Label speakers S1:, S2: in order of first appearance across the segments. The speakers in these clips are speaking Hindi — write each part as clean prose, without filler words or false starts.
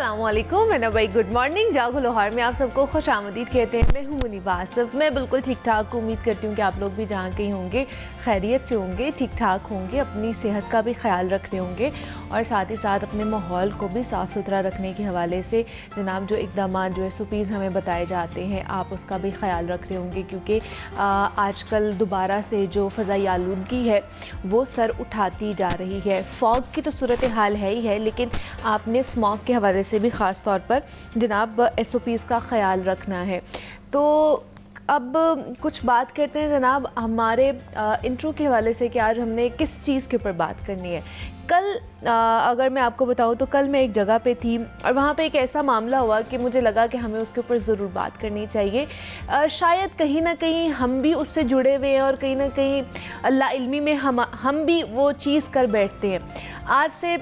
S1: अस्सलामुअलैकुम मेरा भाई, गुड मॉर्निंग। जागो लाहौर में आप सबको खुश आमदीद कहते हैं। मैं हूँ मुनीबा आसिफ। मैं बिल्कुल ठीक ठाक उम्मीद करती हूँ कि आप लोग भी जहाँ कहीं होंगे खैरियत से होंगे, ठीक ठाक होंगे, अपनी सेहत का भी ख्याल रख रहे होंगे और साथ ही साथ अपने माहौल को भी साफ़ सुथरा रखने के हवाले से जनाब जो इक़दाम जो है SOPs हमें बताए जाते हैं, आप उसका भी ख्याल रख रहे होंगे क्योंकि आजकल दोबारा से जो फ़ज़ाई आलूदगी है वो सर उठाती जा रही है। फॉग की तो सूरत हाल है ही है, लेकिन आपने स्मॉग के हवाले से भी ख़ास तौर पर जनाब SOPs का ख़याल रखना है। तो अब कुछ बात करते हैं जनाब हमारे इंट्रो के हवाले से कि आज हमने किस चीज़ के ऊपर बात करनी है। कल अगर मैं आपको बताऊं तो कल मैं एक जगह पे थी और वहाँ पे एक ऐसा मामला हुआ कि मुझे लगा कि हमें उसके ऊपर ज़रूर बात करनी चाहिए। शायद कहीं ना कहीं हम भी उससे जुड़े हुए हैं और कहीं ना कहीं अल्लाह इल्मी में हम भी वो चीज़ कर बैठते हैं। आज से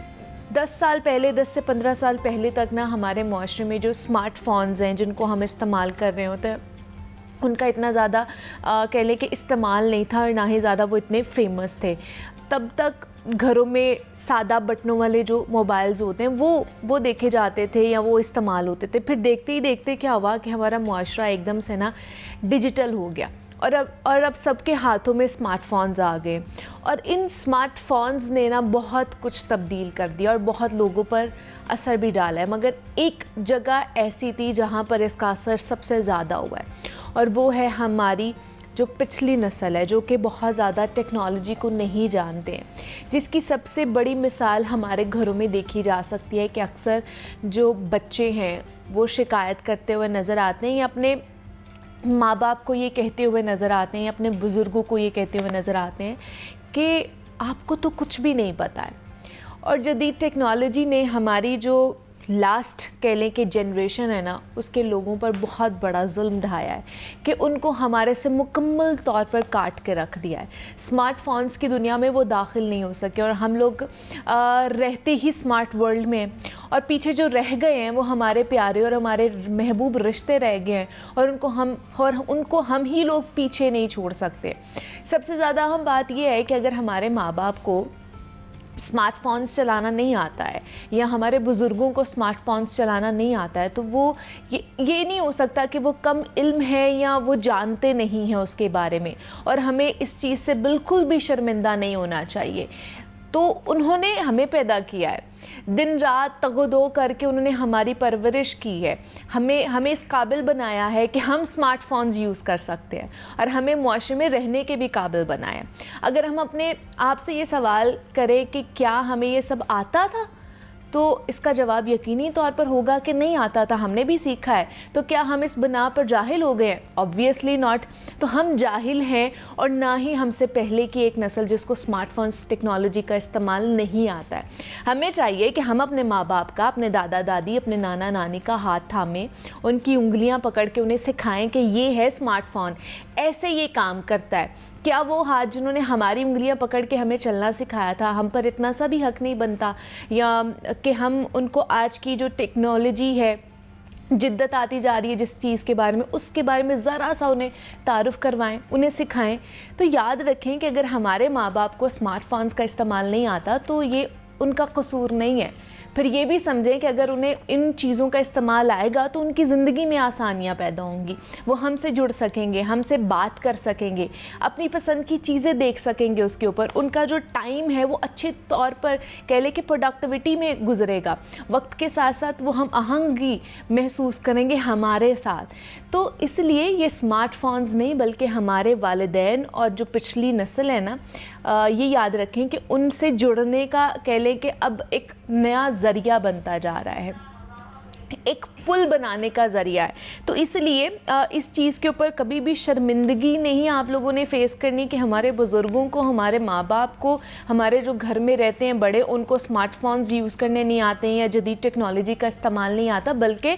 S1: 10 साल पहले, 10 से 15 साल पहले तक ना हमारे मुआशरे में जो स्मार्टफोन्स हैं जिनको हम इस्तेमाल कर रहे होते हैं उनका इतना ज़्यादा कह लें कि इस्तेमाल नहीं था और ना ही ज़्यादा वो इतने फेमस थे। तब तक घरों में सादा बटनों वाले जो मोबाइल्स होते हैं वो देखे जाते थे या वो इस्तेमाल होते थे। फिर देखते ही देखते क्या हुआ कि हमारा मुआशरा एकदम से ना डिजिटल हो गया और अब सबके हाथों में स्मार्टफोन्स आ गए और इन स्मार्टफोन्स ने ना बहुत कुछ तब्दील कर दिया और बहुत लोगों पर असर भी डाला है। मगर एक जगह ऐसी थी जहाँ पर इसका असर सबसे ज़्यादा हुआ है और वो है हमारी जो पिछली नस्ल है, जो कि बहुत ज़्यादा टेक्नोलॉजी को नहीं जानते हैं, जिसकी सबसे बड़ी मिसाल हमारे घरों में देखी जा सकती है कि अक्सर जो बच्चे हैं वो शिकायत करते हुए नज़र आते हैं या अपने माँ बाप को ये कहते हुए नज़र आते हैं, अपने बुज़ुर्गों को ये कहते हुए नज़र आते हैं कि आपको तो कुछ भी नहीं पता है। और जदीद टेक्नोलॉजी ने हमारी जो लास्ट कह लें कि जनरेशन है ना, उसके लोगों पर बहुत बड़ा जुल्म ढाया है कि उनको हमारे से मुकम्मल तौर पर काट के रख दिया है। स्मार्टफोन्स की दुनिया में वो दाखिल नहीं हो सके और हम लोग रहते ही स्मार्ट वर्ल्ड में और पीछे जो रह गए हैं वो हमारे प्यारे और हमारे महबूब रिश्ते रह गए हैं और उनको हम ही लोग पीछे नहीं छोड़ सकते। सबसे ज़्यादा अहम बात यह है कि अगर हमारे माँ बाप को स्मार्टफोन्स चलाना नहीं आता है या हमारे बुज़ुर्गों को स्मार्टफोन्स चलाना नहीं आता है तो वो ये नहीं हो सकता कि वो कम इल्म है या वो जानते नहीं हैं उसके बारे में, और हमें इस चीज़ से बिल्कुल भी शर्मिंदा नहीं होना चाहिए। तो उन्होंने हमें पैदा किया है, दिन रात तगदो करके उन्होंने हमारी परवरिश की है, हमें इस काबिल बनाया है कि हम स्मार्टफोन्स यूज़ कर सकते हैं और हमें मुआशरे में रहने के भी काबिल बनाया। अगर हम अपने आप से ये सवाल करें कि क्या हमें ये सब आता था, तो इसका जवाब यकीनी तौर पर होगा कि नहीं आता था, हमने भी सीखा है। तो क्या हम इस बिना पर जाहिल हो गए हैं? Obviously not. तो हम जाहिल हैं और ना ही हमसे पहले की एक नस्ल जिसको स्मार्टफोन्स टेक्नोलॉजी का इस्तेमाल नहीं आता है। हमें चाहिए कि हम अपने माँ बाप का, अपने दादा दादी, अपने नाना नानी का हाथ थामें, उनकी उंगलियाँ पकड़ के उन्हें सिखाएं कि ये है स्मार्टफोन, ऐसे ये काम करता है। क्या वो हाथ जिन्होंने हमारी उंगलियां पकड़ के हमें चलना सिखाया था, हम पर इतना सा भी हक नहीं बनता या कि हम उनको आज की जो टेक्नोलॉजी है, जिद्दत आती जा रही है जिस चीज़ के बारे में, उसके बारे में ज़रा सा उन्हें तारुफ़ करवाएं, उन्हें सिखाएं। तो याद रखें कि अगर हमारे माँ बाप को स्मार्टफोन्स का इस्तेमाल नहीं आता तो ये उनका कसूर नहीं है। फिर ये भी समझें कि अगर उन्हें इन चीज़ों का इस्तेमाल आएगा तो उनकी ज़िंदगी में आसानियाँ पैदा होंगी, वो हमसे जुड़ सकेंगे, हमसे बात कर सकेंगे, अपनी पसंद की चीज़ें देख सकेंगे, उसके ऊपर उनका जो टाइम है वो अच्छे तौर पर कह लें कि प्रोडक्टिविटी में गुजरेगा। वक्त के साथ साथ वो हम आहंगी महसूस करेंगे हमारे साथ। तो इसलिए ये स्मार्टफोन्स नहीं बल्कि हमारे वालिदैन और जो पिछली नस्ल है ना, ये याद रखें कि उनसे जुड़ने का कह लें कि अब एक नया ज़रिया बनता जा रहा है, एक पुल बनाने का ज़रिया है। तो इसलिए इस चीज़ के ऊपर कभी भी शर्मिंदगी नहीं आप लोगों ने फ़ेस करनी कि हमारे बुज़ुर्गों को, हमारे माँ बाप को, हमारे जो घर में रहते हैं बड़े, उनको स्मार्टफोन्स यूज़ करने नहीं आते हैं या जदीद टेक्नोलॉजी का इस्तेमाल नहीं आता। बल्कि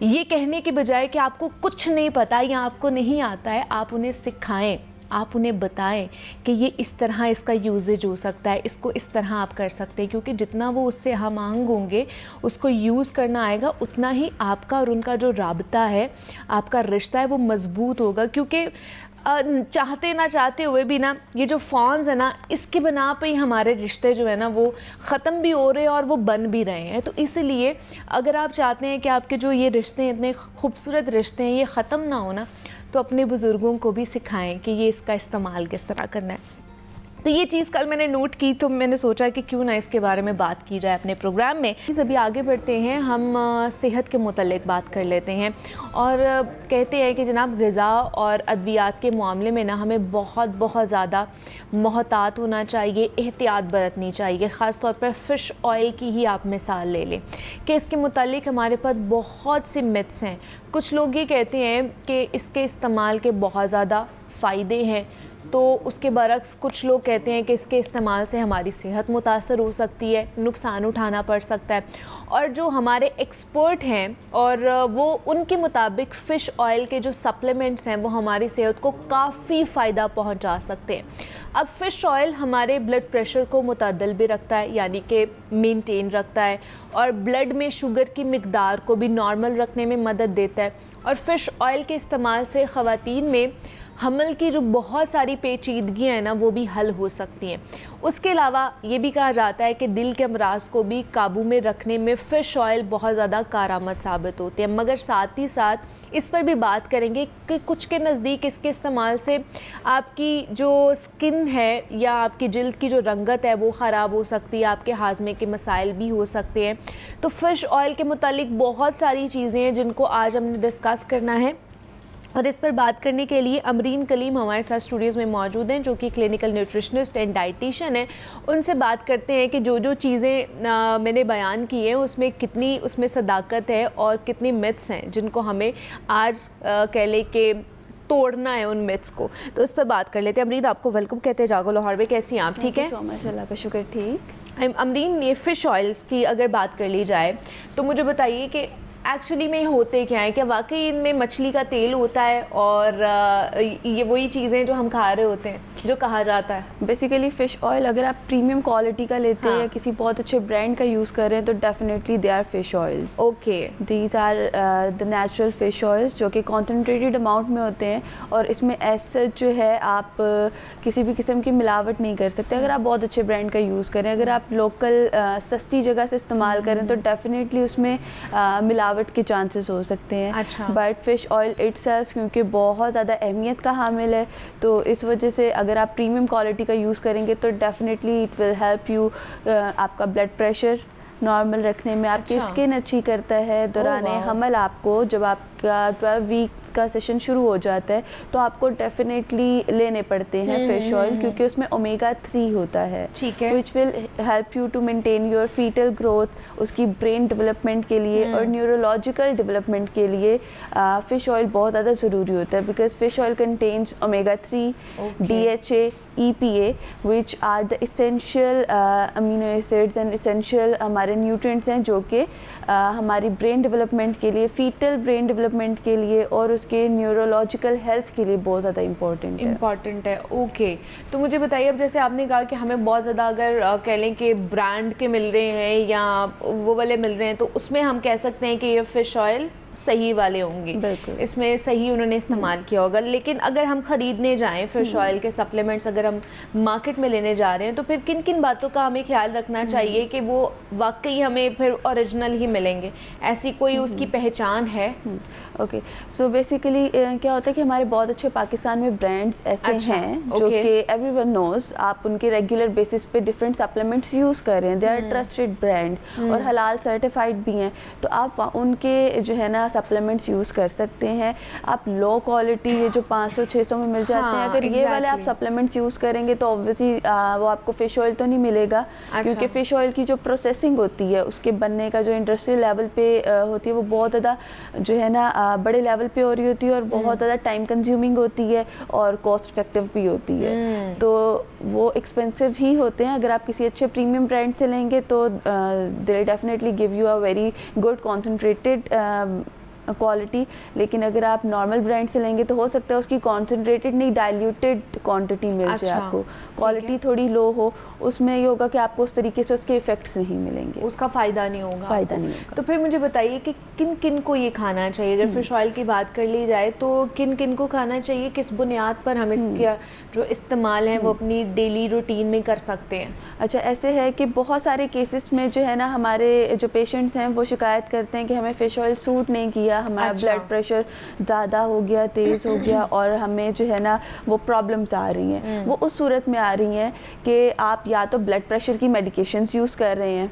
S1: ये कहने के बजाय कि आपको कुछ नहीं पता या आपको नहीं आता है, आप उन्हें सिखाएँ, आप उन्हें बताएं कि ये इस तरह इसका यूजेज हो सकता है, इसको इस तरह आप कर सकते हैं। क्योंकि जितना वो उससे हम आहंग होंगे, उसको यूज़ करना आएगा, उतना ही आपका और उनका जो राबता है, आपका रिश्ता है वो मज़बूत होगा। क्योंकि चाहते ना चाहते हुए भी ना ये जो फ़ोन्स है ना, इसके बना पे ही हमारे रिश्ते जो है ना वो ख़त्म भी हो रहे हैं और वो बन भी रहे हैं। तो इसलिए अगर आप चाहते हैं कि आपके जो ये रिश्ते हैं, इतने खूबसूरत रिश्ते हैं, ये ख़त्म ना हो ना, तो अपने बुज़ुर्गों को भी सिखाएं कि ये इसका इस्तेमाल किस तरह करना है। तो ये चीज़ कल मैंने नोट की, तो मैंने सोचा कि क्यों ना इसके बारे में बात की जाए अपने प्रोग्राम में। अभी आगे बढ़ते हैं, हम सेहत के मुतल्लिक बात कर लेते हैं और कहते हैं कि जनाब ग़िज़ा और अद्वियात के मामले में ना हमें बहुत ज़्यादा मोहतात होना चाहिए, एहतियात बरतनी चाहिए। ख़ास तौर पर फ़िश ऑयल की ही आप मिसाल ले लें कि इसके मुतल्लिक हमारे पास बहुत से मिथ्स हैं। कुछ लोग ये कहते हैं कि इसके इस्तेमाल के बहुत ज़्यादा फ़ायदे हैं, तो उसके बरक्स कुछ लोग कहते हैं कि इसके इस्तेमाल से हमारी सेहत मुतासर हो सकती है, नुकसान उठाना पड़ सकता है। और जो हमारे एक्सपर्ट हैं और वो उनके मुताबिक फ़िश ऑयल के जो सप्लीमेंट्स हैं वो हमारी सेहत को काफ़ी फ़ायदा पहुंचा सकते हैं। अब फ़िश ऑयल हमारे ब्लड प्रेशर को मुतदल भी रखता है, यानी कि मेंटेन रखता है, और ब्लड में शुगर की मिकदार को भी नॉर्मल रखने में मदद देता है। और फ़िश ऑयल के इस्तेमाल से ख़वातीन में हमल की जो बहुत सारी पेचीदगियाँ हैं ना वो भी हल हो सकती हैं। उसके अलावा ये भी कहा जाता है कि दिल के अमराज को भी काबू में रखने में फ़िश ऑयल बहुत ज़्यादा कारआमद साबित होते हैं। मगर साथ ही साथ इस पर भी बात करेंगे कि कुछ के नज़दीक इसके इस्तेमाल से आपकी जो स्किन है या आपकी जिल्द की जो रंगत है वो ख़राब हो सकती है, आपके हाजमे के मसाइल भी हो सकते हैं। तो फ़िश ऑयल के मुतालिक बहुत सारी चीज़ें हैं जिनको आज हमने डिस्कस करना है, और इस पर बात करने के लिए अमरीन कलीम हमारे साथ स्टूडियोज़ में मौजूद हैं, जो कि क्लिनिकल न्यूट्रिशनिस्ट एंड डाइटिशियन है। उनसे बात करते हैं कि जो चीज़ें मैंने बयान की हैं उसमें कितनी उसमें सदाकत है और कितनी मिथ्स हैं जिनको हमें आज कह लें कि तोड़ना है उन मिथ्स को। तो इस पर बात कर लेते हैं। अमरीन, आपको वेलकम कहते हैं जागो लाहौर में। कैसी हैं आप? ठीक है,
S2: सो मच, अल्लाह का शुक्र। ठीक।
S1: अमरीन, ये फ़िश ऑयल्स की अगर बात कर ली जाए तो मुझे बताइए कि एक्चुअली में होते क्या है? क्या वाकई इनमें मछली का तेल होता है और ये वही चीज़ें जो हम खा रहे होते हैं जो कहा जाता है?
S2: बेसिकली फ़िश ऑयल अगर आप प्रीमियम क्वालिटी का लेते हैं या किसी बहुत अच्छे ब्रांड का यूज़ कर रहे हैं तो definitely they are fish oils.
S1: Okay,
S2: these are the natural fish oils जो कि कॉन्सनट्रेटेड अमाउंट में होते हैं, और इसमें ऐसा जो है आप किसी भी किस्म की मिलावट नहीं कर सकते अगर आप बहुत अच्छे ब्रांड का यूज़ करें। अगर आप लोकल सस्ती जगह से इस्तेमाल करें तो डेफिनेटली उसमें मिलावट के चांसेस हो सकते हैं।
S1: अच्छा।
S2: बट फ़िश ऑयल इटसेल्फ क्योंकि बहुत ज़्यादा अहमियत का हामिल है, तो इस वजह से अगर आप प्रीमियम क्वालिटी का यूज़ करेंगे तो definitely it will help you आपका ब्लड प्रेशर नॉर्मल रखने में, आपकी स्किन अच्छी करता है। दौरान हमल आपको जब आपका 12 वीक्स का सेशन शुरू हो जाता है तो आपको डेफिनेटली लेने पड़ते हैं फ़िश ऑयल, क्योंकि उसमें ओमेगा 3 होता है,
S1: ठीक है,
S2: which will help you to maintain your foetal growth, उसकी ब्रेन डेवलपमेंट के लिए और न्यूरोलॉजिकल डेवलपमेंट के लिए फ़िश ऑयल बहुत ज़्यादा ज़रूरी होता है। Because fish oil contains omega 3, DHA, EPA, which are the essential amino acids and essential हमारे न्यूट्रिएंट्स हैं जो कि हमारी ब्रेन डेवलपमेंट के लिए, फीटल ब्रेन डेवलपमेंट के लिए और उसके न्यूरोलॉजिकल हेल्थ के लिए बहुत ज़्यादा इम्पॉर्टेंट है।
S1: ओके, तो मुझे बताइए, अब जैसे आपने कहा कि हमें बहुत ज़्यादा अगर कह लें कि ब्रांड के मिल रहे हैं या वो वाले मिल रहे हैं तो उसमें हम कह सकते हैं कि ये फ़िश ऑयल सही वाले होंगे, इसमें सही उन्होंने इस्तेमाल किया होगा। लेकिन अगर हम ख़रीदने जाएं फ़िश ऑयल के सप्लीमेंट्स, अगर हम मार्केट में लेने जा रहे हैं तो फिर किन किन बातों का हमें ख्याल रखना चाहिए कि वो वाकई हमें फिर ओरिजिनल ही मिलेंगे? ऐसी कोई उसकी पहचान है?
S2: ओके, सो बेसिकली क्या होता है कि हमारे बहुत अच्छे पाकिस्तान में ब्रांड्स ऐसे हैं जो कि एवरीवन नोज, आप उनके रेगुलर बेसिस पे डिफरेंट सप्लीमेंट्स यूज़ कर रहे हैं, दे आर ट्रस्टेड ब्रांड्स और हलाल सर्टिफाइड भी हैं, तो आप उनके जो है ना सप्लीमेंट्स यूज़ कर सकते हैं। आप लो क्वालिटी ये जो 500-600 में मिल जाते हैं, अगर ये वाले आप सप्लीमेंट्स यूज़ करेंगे तो ऑब्वियसली वो आपको फ़िश ऑयल तो नहीं मिलेगा, क्योंकि फ़िश ऑयल की जो प्रोसेसिंग होती है उसके बनने का जो इंडस्ट्रियल लेवल पे होती है वो बहुत ज़्यादा जो है ना बड़े लेवल पे हो रही होती है और बहुत ज़्यादा टाइम कंज्यूमिंग होती है और कॉस्ट इफेक्टिव भी होती है, तो वो एक्सपेंसिव ही होते हैं। अगर आप किसी अच्छे प्रीमियम ब्रांड से लेंगे तो they definitely give you a very good concentrated quality, लेकिन अगर आप नॉर्मल ब्रांड से लेंगे तो हो सकता है उसकी कॉन्सेंट्रेटेड नहीं डाइल्यूटेड क्वांटिटी मिल जाए आपको, क्वालिटी थोड़ी लो हो, उसमें ये होगा कि आपको उस तरीके से उसके इफेक्ट्स नहीं मिलेंगे,
S1: उसका फ़ायदा नहीं होगा,
S2: फ़ायदा नहीं होगा।
S1: तो फिर मुझे बताइए कि किन किन को ये खाना चाहिए? अगर फिश ऑयल की बात कर ली जाए तो किन किन को खाना चाहिए, किस बुनियाद पर हम इसका जो इस्तेमाल है वो अपनी डेली रूटीन में कर सकते हैं?
S2: अच्छा, ऐसे है कि बहुत सारे केसेस में जो है ना हमारे जो पेशेंट्स हैं वो शिकायत करते हैं कि हमें फ़िश ऑयल सूट नहीं किया, हमारा ब्लड प्रेशर ज़्यादा हो गया, तेज़ हो गया, और हमें जो है ना वो प्रॉब्लम्स आ रही हैं। वो उस सूरत में आ रही हैं कि आप या तो ब्लड प्रेशर की मेडिकेशंस यूज़ कर रहे हैं,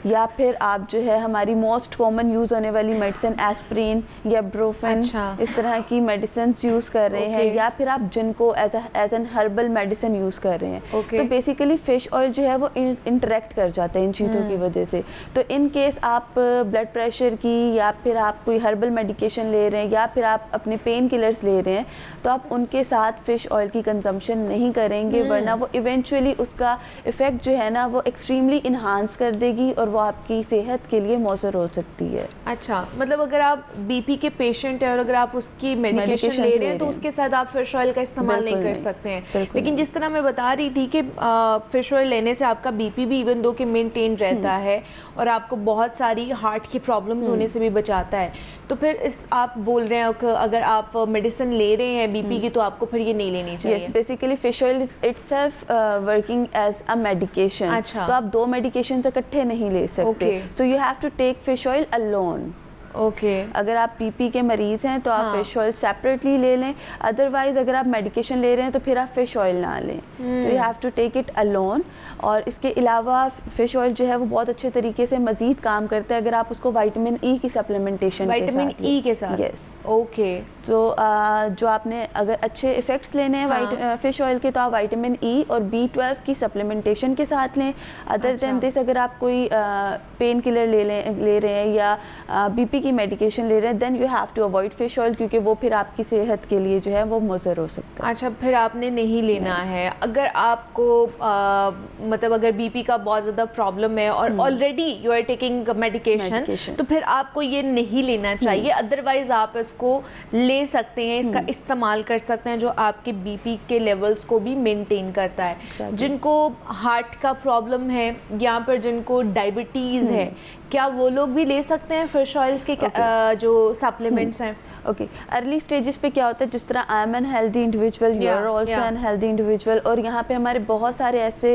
S2: या फिर आप जो है हमारी मोस्ट कॉमन यूज़ होने वाली मेडिसिन एस्प्रिन या ब्रोफेन, इस तरह की मेडिसिन यूज़ कर रहे हैं, या फिर आप जिनको as an herbal medicine use कर रहे हैं। तो बेसिकली फ़िश ऑयल जो है वो इंटरेक्ट कर जाता है इन चीज़ों की वजह से। तो इन केस आप ब्लड प्रेशर की या फिर आप कोई हर्बल मेडिकेशन ले रहे हैं या फिर आप अपने पेन किलर्स ले रहे हैं, तो आप उनके साथ फ़िश ऑयल की कंजम्पशन नहीं करेंगे, वरना वो इवेंचुअली उसका इफ़ेक्ट जो है ना वो एक्सट्रीमली इन्हांस कर देगी और वो आपकी सेहत के लिए मौसर हो सकती है।
S1: अच्छा, मतलब अगर आप बीपी के पेशेंट हैं और अगर आप उसकी मेडिकेशन ले रहे हैं तो उसके साथ आप फिश ऑयल का इस्तेमाल नहीं कर सकते हैं। लेकिन जिस तरह मैं बता रही थी कि फिश ऑयल लेने से आपका बीपी भी इवन दो के मेंटेन रहता है और आपको बहुत सारी हार्ट की प्रॉब्लम्स होने से भी बचाता है, तो फिर इस आप बोल रहे हैं कि अगर आप मेडिसिन ले रहे हैं बीपी की तो आपको फिर ये नहीं लेनी चाहिए?
S2: Yes, basically fish oil is itself working as a medication.
S1: अच्छा,
S2: तो आप दो मेडिकेशन इकट्ठे नहीं ले सकते, so you have to take fish oil alone. अगर आप बीपी के मरीज़ हैं तो आप फिश ऑयल सेपरेटली ले लें, अदरवाइज अगर आप मेडिकेशन ले रहे हैं तो फिर आप फिश ऑयल ना लें। So you have to take it alone. और इसके अलावा फिश ऑयल जो है वो बहुत अच्छे तरीके से मज़ीद काम करता है अगर आप उसको विटामिन ई की सप्लीमेंटेशन
S1: के साथ।
S2: यस, तो जो आपने अगर अच्छे इफ़ेक्ट्स लेने हैं फिश ऑयल के तो आप विटामिन ई और B12 की सप्लीमेंटेशन के साथ लें। अदर देन दिस अगर आप कोई पेन किलर ले रहे हैं या बीपी की मेडिकेशन ले रहे हैं, then you have to avoid fish oil, क्योंकि वो फिर आपकी सेहत के लिए जो है वो मुज़र हो सकता है।
S1: अच्छा, फिर आपने नहीं लेना है। अगर आपको मतलब अगर बीपी का बहुत ज़्यादा प्रॉब्लम है और already you are taking medication, तो फिर आपको ये नहीं लेना चाहिए, अदरवाइज आप इसको ले सकते हैं, इसका इस्तेमाल कर सकते हैं जो आपके बीपी के लेवल्स को भी मेंटेन करता है। जिनको हार्ट का प्रॉब्लम है या फिर जिनको डायबिटीज़ है, क्या वो लोग भी ले सकते हैं फिश ऑयल्स के जो सप्लीमेंट्स हैं?
S2: अर्ली स्टेजेस पे क्या होता है, जिस तरह I am an healthy individual, you are also an healthy individual, और यहाँ पे हमारे बहुत सारे ऐसे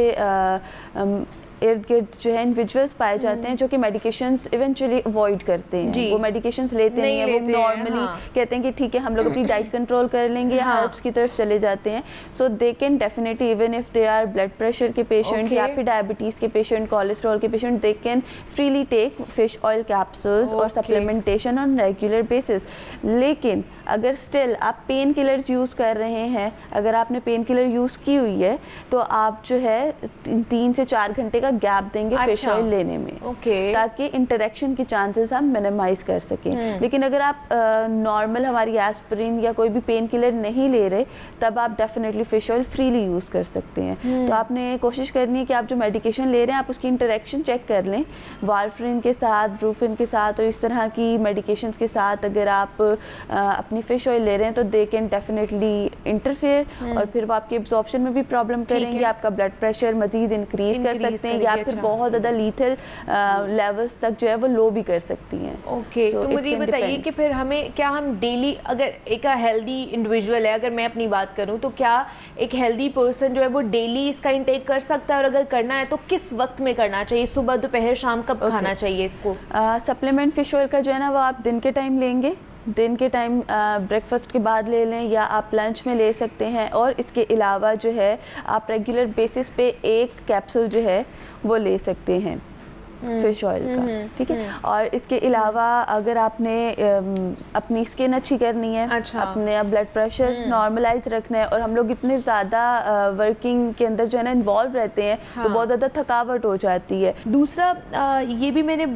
S2: इर्द गिर्द जो है इंडिविजुअल्स पाए जाते हैं जो कि मेडिकेशंस इवेंचुअली अवॉइड करते हैं, वो मेडिकेशंस लेते नहीं हैं, वो नॉर्मली कहते हैं कि ठीक है हम लोग अपनी डाइट कंट्रोल कर लेंगे या हर्ब्स की तरफ चले जाते हैं। So they can definitely, even if they are blood pressure के पेशेंट या फिर डायबिटीज़ के पेशेंट, कोलेस्ट्रॉल के patient, they can freely take fish oil capsules और सप्लीमेंटेशन ऑन रेगुलर बेसिस। लेकिन अगर स्टिल आप पेन किलर्स यूज़ कर रहे हैं, अगर आपने पेन किलर यूज़ की हुई है तो आप जो है 3 से 4 घंटे का गैप देंगे फिश ऑयल लेने में, ताकि इंटरेक्शन के चांसेस हम मिनिमाइज कर सकें। लेकिन अगर आप नॉर्मल हमारी एस्पिरिन या कोई भी पेन किलर नहीं ले रहे, तब आप definitely fish oil freely use कर सकते हैं। तो आपने कोशिश करनी है कि आप जो मेडिकेशन ले रहे हैं आप उसकी इंटरेक्शन चेक कर लें, वारफरिन के साथ, ब्रूफिन के साथ और इस तरह की मेडिकेशंस के साथ अगर आप अपनी फिश ऑयल ले रहे हैं तो दे कैन डेफिनेटली इंटरफेयर और फिर वो आपके एब्जॉर्प्शन में भी प्रॉब्लम करेंगे, आपका ब्लड प्रेशर मजीद इंक्रीज कर सकते हैं या फिर बहुत ज़्यादा लीथल लेवल्स तक जो है वो लो भी कर सकती हैं।
S1: तो मुझे ये बताइए कि फिर हमें क्या हम डेली, अगर एक हेल्दी इंडिविजुअल है, अगर मैं अपनी बात करूं तो क्या एक हेल्दी पर्सन जो है वो डेली इसका इंटेक कर सकता है, और अगर करना है तो किस वक्त में करना चाहिए, सुबह दोपहर शाम, कब खाना चाहिए इसको?
S2: सप्लीमेंट फिश ऑयल का जो है ना वो आप दिन के टाइम लेंगे, दिन के टाइम ब्रेकफास्ट के बाद ले लें या आप लंच में ले सकते हैं, और इसके अलावा जो है आप रेगुलर बेसिस पे एक कैप्सूल जो है वो ले सकते हैं फिश ऑयल का, ठीक है। और इसके अलावा अगर आपने अपनी स्किन अच्छी करनी है, अपने ब्लड प्रेशर नॉर्मलाइज रखना है, और हम लोग इतने ज़्यादा वर्किंग के अंदर जो है ना इन्वॉल्व रहते हैं तो बहुत ज़्यादा थकावट हो जाती है।
S1: दूसरा ये भी मैंने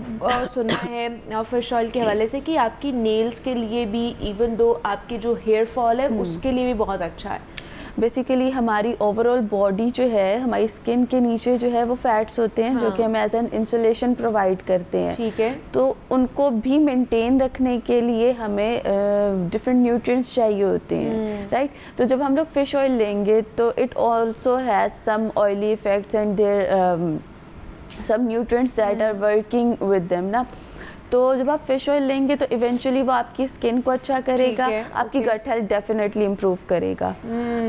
S1: सुना है फिश ऑयल के हवाले से कि आपकी नेल्स के लिए भी, इवन दो आपकी जो हेयर फॉल है उसके लिए भी बहुत अच्छा है।
S2: बेसिकली हमारी ओवरऑल बॉडी जो है, हमारी स्किन के नीचे जो है वो फैट्स होते हैं, जो कि हम एज एन इंसुलेशन प्रोवाइड करते हैं।
S1: ठीक है।
S2: तो उनको भी मेंटेन रखने के लिए हमें डिफरेंट न्यूट्रिएंट्स चाहिए होते हैं, राइट। तो जब हम लोग फिश ऑयल लेंगे तो it also has some oily effects and there some nutrients that are working with them ना। तो जब आप फिश ऑयल लेंगे तो इवेंचुअली वो आपकी स्किन को अच्छा करेगा, आपकी गट हेल्थ डेफिनेटली इम्प्रूव करेगा,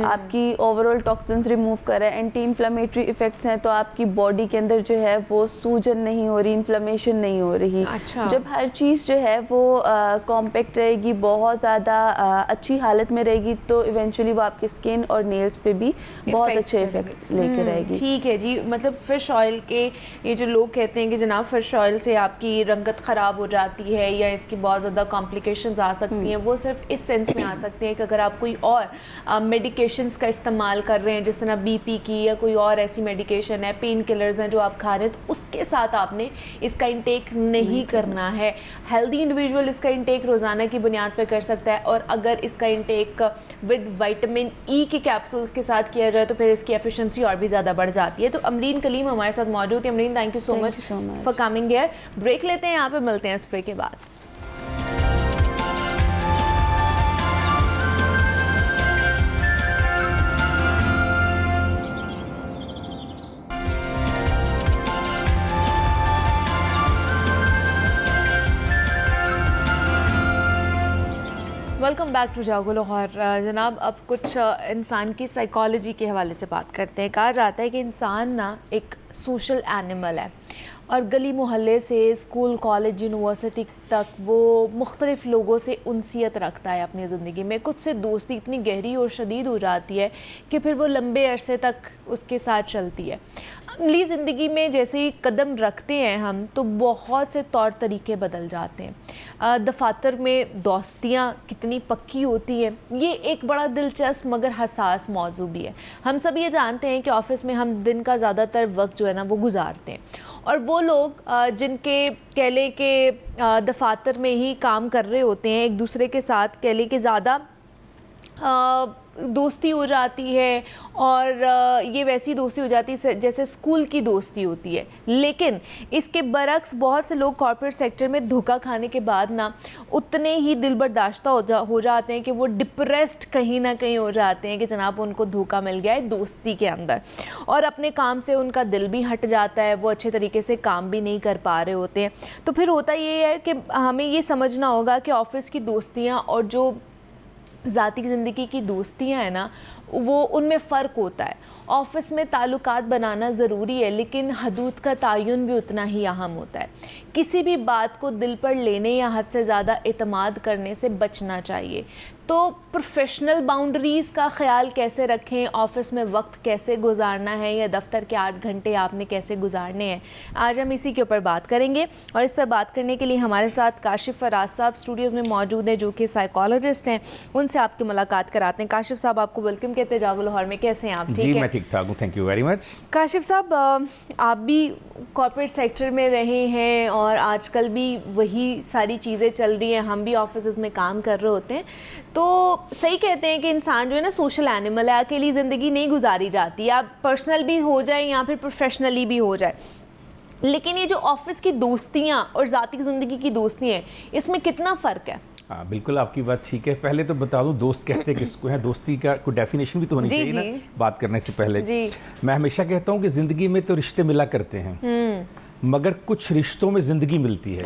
S2: आपकी ओवरऑल टॉक्सिन्स रिमूव करे, एंटी इन्फ्लेमेटरी इफेक्ट्स हैं, तो आपकी बॉडी के अंदर जो है वो सूजन नहीं हो रही, इन्फ्लेमेशन नहीं हो रही।
S1: अच्छा।
S2: जब हर चीज़ जो है वो कॉम्पैक्ट रहेगी, बहुत ज़्यादा अच्छी हालत में रहेगी, तो इवेंचुअली वो आपकी स्किन और नेल्स पे भी बहुत अच्छे इफेक्ट्स लेकर आएगी।
S1: ठीक है जी। मतलब फ़िश ऑयल के ये जो लोग कहते हैं कि जनाब फ़िश ऑयल से आपकी रंगत ख़राब हो जाती है या इसकी बहुत ज़्यादा कॉम्प्लिकेशंस आ सकती हैं, वो सिर्फ इस सेंस में आ सकती हैं कि अगर आप कोई और मेडिकेशंस का इस्तेमाल कर रहे हैं, जिस तरह बीपी की या कोई और ऐसी मेडिकेशन है, पेन किलर्स हैं जो आप खा रहे हैं, तो उसके साथ आपने इसका इंटेक नहीं करना है। हेल्दी इंडिविजुअल इसका इंटेक रोज़ाना की बुनियाद पर कर सकता है, और अगर इसका इंटेक विद विटामिन ई के कैप्सूल्स के साथ किया जाए तो फिर इसकी एफिशिएंसी और भी ज़्यादा बढ़ जाती है। तो अमरीन कलीम हमारे साथ मौजूद है। Amreen, thank you so much for coming here. Break लेते हैं, यहाँ पे मिलते हैं स्प्रे के बाद। वेलकम बैक टू जागो लाहौर। जनाब, अब कुछ इंसान की साइकोलॉजी के हवाले से बात करते हैं। कहा जाता है कि इंसान ना एक सोशल एनिमल है, और गली मोहल्ले से स्कूल, कॉलेज, यूनिवर्सिटी तक वो मुख्तलिफ़ लोगों से उनसियत रखता है अपनी ज़िंदगी में। कुछ से दोस्ती इतनी गहरी और शदीद हो जाती है कि फिर वो लंबे अरसे तक उसके साथ चलती है। अमली ज़िंदगी में जैसे ही कदम रखते हैं हम, तो बहुत से तौर तरीके बदल जाते हैं। दफातर में दोस्तियाँ कितनी पक्की होती हैं, ये एक बड़ा दिलचस्प मगर हसास मौजू भी है। हम सब ये जानते हैं कि ऑफ़िस में हम दिन का ज़्यादातर वक्त जो है ना वो गुजारते हैं, और वो लोग जिनके कह लें कि दफातर में ही काम कर रहे होते हैं, एक दूसरे के साथ कह लें कि ज़्यादा दोस्ती हो जाती है, और ये वैसी दोस्ती हो जाती है जैसे स्कूल की दोस्ती होती है। लेकिन इसके बरक्स बहुत से लोग कॉर्पोरेट सेक्टर में धोखा खाने के बाद ना उतने ही दिल बर्दाश्ता हो जाते हैं कि वो डिप्रेस्ड कहीं ना कहीं हो जाते हैं कि जनाब उनको धोखा मिल गया है दोस्ती के अंदर, और अपने काम से उनका दिल भी हट जाता है, वो अच्छे तरीके से काम भी नहीं कर पा रहे होते हैं। तो फिर होता ये है कि हमें ये समझना होगा कि ऑफ़िस की दोस्तियाँ और जो ज़ाती ज़िंदगी की दोस्तियाँ हैं ना, वो उनमें फ़र्क होता है। ऑफ़िस में ताल्लुकात बनाना ज़रूरी है, लेकिन हदूद का तयन भी उतना ही अहम होता है। किसी भी बात को दिल पर लेने या हद से ज़्यादा एतमाद करने से बचना चाहिए। तो प्रोफेशनल बाउंड्रीज़ का ख्याल कैसे रखें, ऑफ़िस में वक्त कैसे गुजारना है, या दफ्तर के 8 घंटे आपने कैसे गुजारने हैं, आज हम इसी के ऊपर बात करेंगे। और इस पर बात करने के लिए हमारे साथ काशिफ फराज साहब स्टूडियोज़ में मौजूद हैं, जो कि साइकोलॉजिस्ट हैं। उनसे आपकी मुलाकात कराते हैं। काशिफ साहब, आपको वेलकम कहते हैं जागो लाहौर में। कैसे हैं आप? ठीक है,
S3: मैं ठीक ठाक हूँ, thank you very much.
S1: Kashif साहब, आप भी कॉर्पोरेट सेक्टर में रहे हैं, और आजकल भी वही सारी चीज़ें चल रही हैं, हम भी ऑफिस में काम कर रहे होते हैं। तो सही कहते हैं कि इंसान जो है ना सोशल एनिमल है, अकेली ज़िंदगी नहीं गुजारी जाती, आप पर्सनल भी हो जाए या फिर प्रोफेशनली भी हो जाए। लेकिन ये जो ऑफिस की दोस्तियाँ और ज़ाती ज़िंदगी की दोस्तियाँ हैं, इसमें कितना फ़र्क है?
S3: हाँ, बिल्कुल आपकी बात ठीक है। पहले तो बता दूं दोस्त कहते किसको हैं, दोस्ती का कोई डेफिनेशन भी तो होनी चाहिए ना बात करने से पहले। मैं हमेशा कहता हूं कि ज़िंदगी में तो रिश्ते मिला करते हैं, मगर कुछ रिश्तों में ज़िंदगी मिलती है।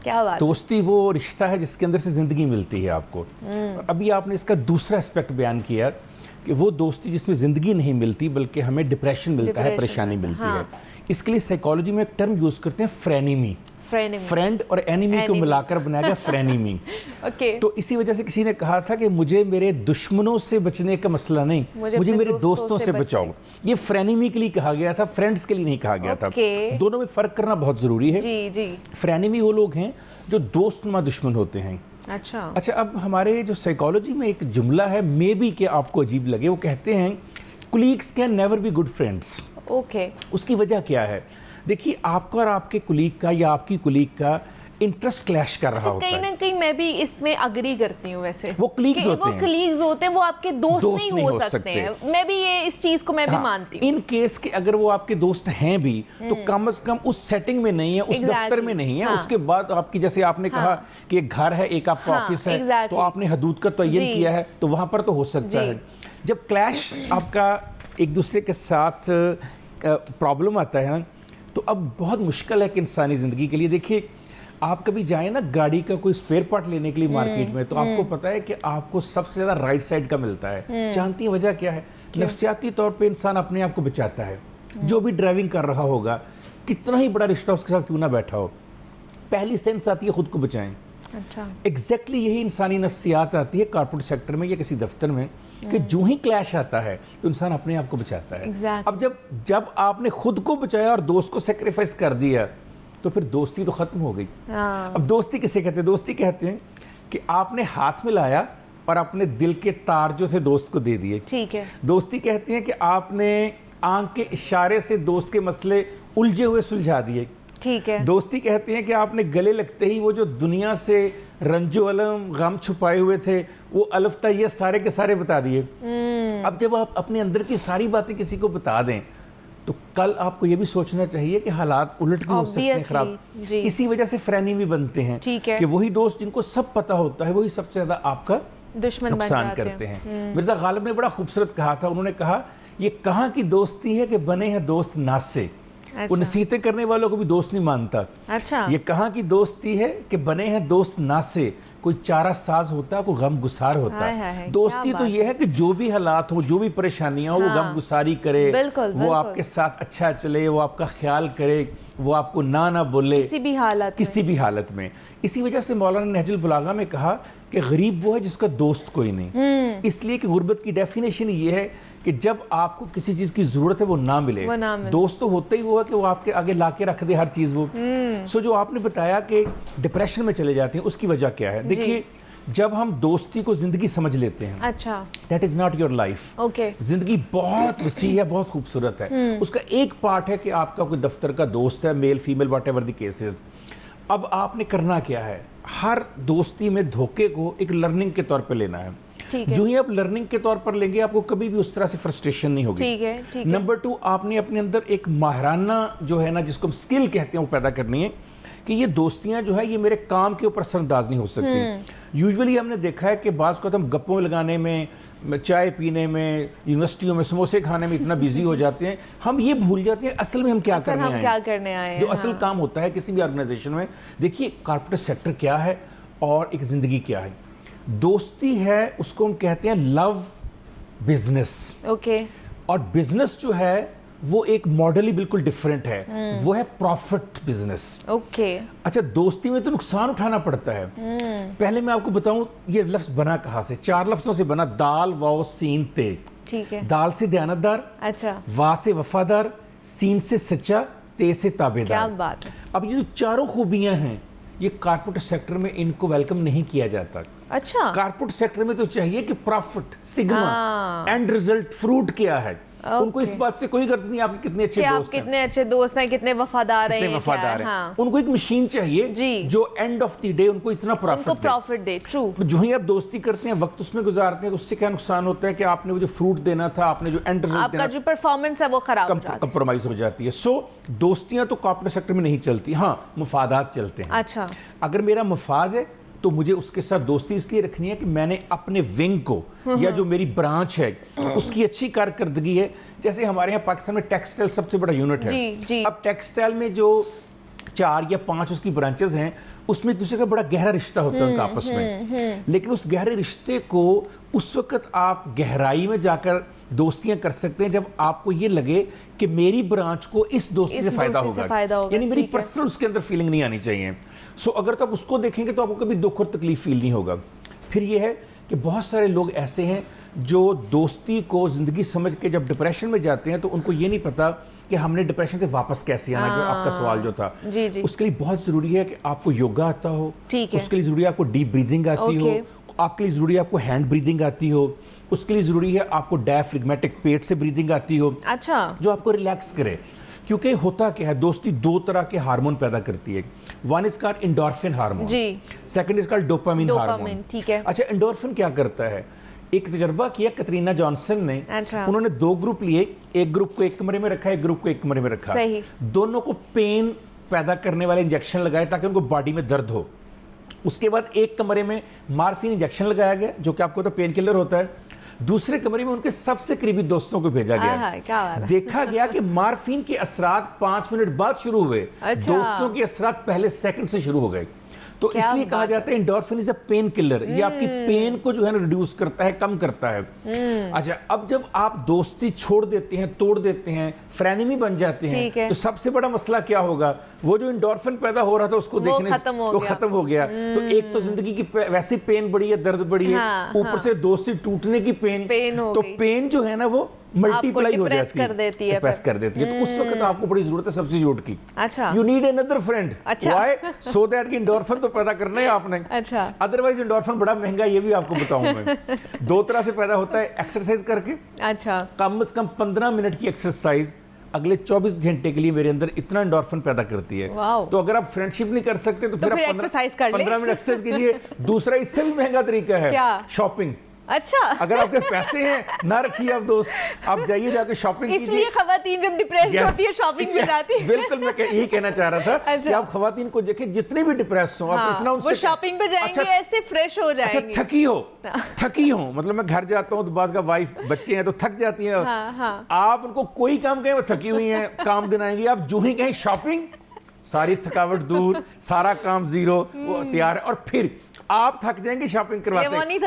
S1: क्या बात।
S3: दोस्ती वो रिश्ता है जिसके अंदर से ज़िंदगी मिलती है आपको। और अभी आपने इसका दूसरा एस्पेक्ट बयान किया कि वो दोस्ती जिसमें ज़िंदगी नहीं मिलती बल्कि हमें डिप्रेशन मिलता है, परेशानी मिलती है। इसके लिए साइकोलॉजी में एक टर्म यूज़ करते हैं, फ्रेनेमी। फ्रेंड और एनिमी को मिलाकर बनाया गया फ्रेनेमी।
S1: ओके।
S3: तो इसी वजह से किसी ने कहा था कि मुझे मेरे दुश्मनों से बचने का मसला नहीं, मुझे मेरे दोस्तों से बचाओ। ये फ्रेनेमी के लिए कहा गया था, फ्रेंड्स के लिए नहीं कहा गया था। दोनों में फ़र्क करना बहुत ज़रूरी है।
S1: जी।
S3: फ्रेनेमी वो लोग हैं जो दोस्तनुमा दुश्मन होते हैं।
S1: अच्छा,
S3: अब हमारे जो साइकोलॉजी में एक जुमला है, मे बी के आपको अजीब लगे, वो कहते हैं colleagues can never be good friends.
S1: Okay.
S3: उसकी वजह क्या है? देखिए, आपका और आपके कुलीग का या आपकी कुलीग का इंटरेस्ट क्लैश कर रहा होता
S1: कहीं
S3: है।
S1: ना कहीं मैं भी इसमें अग्री करती हूँ वैसे।
S3: वो colleagues होते
S1: वो
S3: हैं।
S1: कलीग्स होते हैं, वो आपके दोस्त नहीं हो सकते हैं। मैं भी ये इस चीज को मैं भी मानती हूँ।
S3: इन केस के अगर वो आपके दोस्त हैं भी तो कम से कम उस सेटिंग में नहीं है, उस दफ्तर में नहीं है। उसके बाद आपकी, जैसे आपने कहा कि एक घर है, एक आपका ऑफिस है, तो आपने हदूद का तयन किया है, तो वहां पर तो हो सकता है। जब क्लैश आपका एक दूसरे के साथ प्रॉब्लम आता है ना, तो अब बहुत मुश्किल है कि इंसानी ज़िंदगी के लिए। देखिए, आप कभी जाएं ना गाड़ी का कोई स्पेयर पार्ट लेने के लिए मार्केट में, तो आपको पता है कि आपको सबसे ज़्यादा राइट साइड का मिलता है। जानती हैं वजह क्या है? नफ्सियाती तौर पे इंसान अपने आप को बचाता है। जो भी ड्राइविंग कर रहा होगा, कितना ही बड़ा रिश्ता उसके साथ क्यों ना बैठा हो, पहली सेंस आती है खुद को बचाएं।
S1: अच्छा,
S3: एग्जैक्टली यही इंसानी नफ्सियात आती है कॉर्पोरेट सेक्टर में या किसी दफ्तर में, कि जो ही क्लैश आता है तो इंसान अपने आप को बचाता है। अब जब आपने खुद को बचाया और दोस्त को सेक्रीफाइस कर दिया, तो फिर दोस्ती तो खत्म हो गई। अब दोस्ती किसे कहते हैं? दोस्ती कहते हैं कि आपने हाथ मिलाया और अपने दिल के तार जो थे दोस्त को दे दिए।
S1: ठीक है।
S3: दोस्ती कहते हैं कि आपने आंख के इशारे से दोस्त के मसले उलझे हुए सुलझा दिए।
S1: ठीक है।
S3: दोस्ती कहते हैं कि आपने गले लगते ही वो जो दुनिया से रंजो अलम गम छुपाए हुए थे, वो अलफ्ता ये सारे के सारे बता दिए। अब जब आप अपने अंदर की सारी बातें किसी को बता दें, तो कल आपको ये भी सोचना चाहिए कि हालात उलट भी हो सकते हैं, खराब। इसी वजह से फ्रेंनी भी बनते हैं कि वही दोस्त जिनको सब पता होता है, वही सबसे ज्यादा आपका
S1: दुश्मन
S3: नुकसान करते हैं। मिर्जा गालिब ने बड़ा खूबसूरत कहा था, उन्होंने कहा, ये कहाँ की दोस्ती है कि बने हैं दोस्त नाज से। वो नसीहतें करने वालों को भी दोस्त नहीं मानता।
S1: अच्छा।
S3: ये कहाँ की दोस्ती है कि बने हैं दोस्त नाज से, कोई चारा साज होता है, कोई गम गुसार होता है। दोस्ती तो ये है कि जो भी हालात हो, जो भी परेशानियां हो, वो गम गुसारी करे, वो आपके साथ अच्छा चले, वो आपका ख्याल करे, वो आपको ना बोले किसी भी हालत में। इसी वजह से मौलाना नहजुल बलागा में कहा कि गरीब वो है जिसका दोस्त कोई नहीं। इसलिए कि गुर्बत की डेफिनेशन ये है कि जब आपको किसी चीज की जरूरत है वो ना मिले। दोस्त तो होता ही वो है कि वो आपके आगे लाके रख दे हर चीज वो। सो जो आपने बताया कि डिप्रेशन में चले जाते हैं, उसकी वजह क्या है? देखिए, जब हम दोस्ती को जिंदगी समझ लेते हैं,
S1: अच्छा,
S3: that is not your life. जिंदगी बहुत वसी है, बहुत खूबसूरत है। उसका एक पार्ट है कि आपका कोई दफ्तर का दोस्त है, male female what ever the cases. अब आपने करना क्या है? हर दोस्ती में धोखे को एक लर्निंग के तौर पर लेना है। जो ही आप लर्निंग के तौर पर लेंगे, आपको कभी भी उस तरह से फ्रस्ट्रेशन नहीं होगी।
S1: ठीक है।
S3: नंबर 2, आपने अपने अंदर एक माहिराना जो है ना, जिसको हम स्किल कहते हैं, वो पैदा करनी है कि ये दोस्तियां जो है ये मेरे काम के ऊपर असरअंदाज नहीं हो सकती। यूजुअली हमने देखा है कि बाज़ को हम गप्पों लगाने में, चाय पीने में, यूनिवर्सिटियों में समोसे खाने में इतना बिजी हो जाते हैं, हम ये भूल जाते हैं असल में हम क्या करने आए हैं। जो असल काम होता है किसी भी ऑर्गेनाइजेशन में। देखिए, कॉर्पोरेट सेक्टर क्या है और एक ज़िंदगी क्या है। दोस्ती है, उसको हम कहते हैं लव बिजनेस। और बिजनेस जो है वो एक मॉडल ही बिल्कुल डिफरेंट है, वो है प्रॉफिट बिजनेस। अच्छा, दोस्ती में तो नुकसान उठाना पड़ता है। पहले मैं आपको बताऊं ये लफ्ज बना कहाँ से। 4 लफ्जों से बना, दाल वाव सीन ते।
S1: ठीक है।
S3: दाल से दयानतदार,
S1: अच्छा,
S3: वा से वफादार, सीन से सच्चा, ते से ताबेदार।
S1: क्या बात है।
S3: अब ये जो चारों खूबियां हैं, ये कॉर्पोरेट सेक्टर में इनको वेलकम नहीं किया जाता।
S1: अच्छा,
S3: कॉर्पोरेट सेक्टर में तो चाहिए कि profit, sigma, and result, fruit क्या है। उनको इस बात से कोई गर्ज नहीं आप कितने अच्छे दोस्त हैं,
S1: कितने अच्छे दोस्त हैं, कितने वफादार हैं।
S3: उनको एक मशीन चाहिए जो एंड ऑफ द डे उनको इतना प्रॉफिट दे। ट्रू। जो ही आप दोस्ती करते हैं, वक्त उसमें गुजारते हैं, तो उससे क्या नुकसान होता है कि आपने वो जो फ्रूट देना था, आपने जो एंड रिजल्ट देना,
S1: आपका जो परफॉर्मेंस है वो खराब हो जाता है,
S3: कंप्रोमाइज हो जाती है। सो दोस्तियां तो कॉर्पोरेट सेक्टर में नहीं चलती। हाँ, मुफादात चलते हैं।
S1: अच्छा,
S3: अगर मेरा मुफाद है तो मुझे उसके साथ दोस्ती इसलिए रखनी है कि मैंने अपने विंग को या जो मेरी ब्रांच है उसकी अच्छी कारकर्दगी है। जैसे हमारे यहाँ पाकिस्तान में टेक्सटाइल सबसे बड़ा यूनिट है। अब टेक्सटाइल में जो 4 या 5 उसकी ब्रांचेस हैं, उसमें एक दूसरे का बड़ा गहरा रिश्ता होता है उनका आपस में। लेकिन उस गहरे रिश्ते को उस वक्त आप गहराई में जाकर दोस्तियां कर सकते हैं जब आपको ये लगे कि मेरी ब्रांच को इस दोस्ती से फायदा होगा, यानी मेरी पर्सनल उसके अंदर फीलिंग नहीं आनी चाहिए। सो अगर तो आप उसको देखेंगे तो आपको कभी दुख और तकलीफ फील नहीं होगा। फिर ये है कि बहुत सारे लोग ऐसे हैं जो दोस्ती को ज़िंदगी समझ के जब डिप्रेशन में जाते हैं तो उनको ये नहीं पता कि हमने डिप्रेशन से वापस कैसे आना। जो आपका सवाल जो था, उसके लिए बहुत ज़रूरी है कि आपको योगा आता हो, उसके लिए ज़रूरी है आपको डीप ब्रीदिंग आती हो, आपके लिए ज़रूरी है आपको हैंड ब्रीदिंग आती हो, उसके लिए ज़रूरी है आपको डायफ्रैग्मेटिक पेट से ब्रीदिंग आती हो,
S1: अच्छा,
S3: जो आपको रिलैक्स करे। क्योंकि होता क्या है, दोस्ती दो तरह के हार्मोन पैदा करती है। One is called endorphin hormone,
S1: जी,
S3: second is called dopamine hormone.
S1: ठीक है।
S3: अच्छा, एंडोर्फिन क्या करता है? एक तजर्बा किया कैटरीना जॉनसन ने।
S1: अच्छा।
S3: उन्होंने 2 ग्रुप लिए, एक ग्रुप को एक कमरे में रखा, एक ग्रुप को एक कमरे में रखा।
S1: सही।
S3: दोनों को पेन पैदा करने वाले इंजेक्शन लगाए ताकि उनको बॉडी में दर्द हो। उसके बाद एक कमरे में मार्फिन इंजेक्शन लगाया गया, जो कि आपको तो पेन किलर होता है। दूसरे कमरे में उनके सबसे करीबी दोस्तों को भेजा गया।
S1: क्या बात है।
S3: देखा गया कि मार्फिन के असरात 5 मिनट बाद शुरू हुए,
S1: अच्छा।
S3: दोस्तों के असरात पहले सेकंड से शुरू हो गए। तो इसलिए कहा जाता है endorphin is a pain killer, ये आपकी पेन को जो है ना रिड्यूस करता है, कम करता है। अच्छा, अब जब आप दोस्ती छोड़ देते हैं, तोड़ देते हैं, फ्रेनेमी बन जाते हैं, तो सबसे बड़ा मसला क्या होगा? वो जो एंडोर्फिन पैदा हो रहा था उसको देखने से वो खत्म हो गया। तो एक तो जिंदगी की वैसी पेन बड़ी है, दर्द बड़ी है, ऊपर से दोस्ती टूटने की पेन, तो पेन जो है ना वो मल्टीप्लाई हो जाती है, डिप्रेस कर देती है। तो उस वक्त आपको बड़ी जरूरत है सब्स्टिट्यूट की।
S1: अच्छा,
S3: you need another friend. Why? So that कि एंडोर्फिन तो पैदा करना है आपने।
S1: अच्छा,
S3: अदरवाइज एंडोर्फिन बड़ा महंगा, ये भी आपको बताऊं मैं। 2 तरह से पैदा होता है, एक्सरसाइज करके।
S1: अच्छा,
S3: कम से कम 15 मिनट की एक्सरसाइज अगले 24 घंटे के लिए मेरे अंदर इतना एंडोर्फिन पैदा करती है।
S1: तो
S3: अगर आप फ्रेंडशिप नहीं कर सकते तो फिर आप
S1: 15
S3: मिनट एक्सरसाइज कीजिए। दूसरा इससे भी महंगा तरीका है, शॉपिंग।
S1: अच्छा,
S3: अगर आपके पैसे हैं ना रखिए आप दोस्त, आप जाइए जाके शॉपिंग कीजिए।
S1: इसलिए खवातीन जब डिप्रेस्ड होती है शॉपिंग में जाती है।
S3: बिल्कुल, मैं यही कहना चाह रहा था कि आप खवातीन को देखिए, जितने भी डिप्रेस हो, आप इतना उनसे
S1: वो शॉपिंग पे जाएंगे, ऐसे फ्रेश हो जाएंगे।
S3: अच्छा, थकी हो, मतलब मैं घर जाता हूँ तो बात का वाइफ बच्चे हैं तो थक जाती हैं। आप उनको कोई काम कहें वो थकी हुई हैं, काम गिनाएंगी। आप जो ही कहें शॉपिंग, सारी थकावट दूर, सारा काम जीरो, वो तैयार है। और फिर आप थक जाएंगे शॉपिंग करवाते,
S1: वो नहीं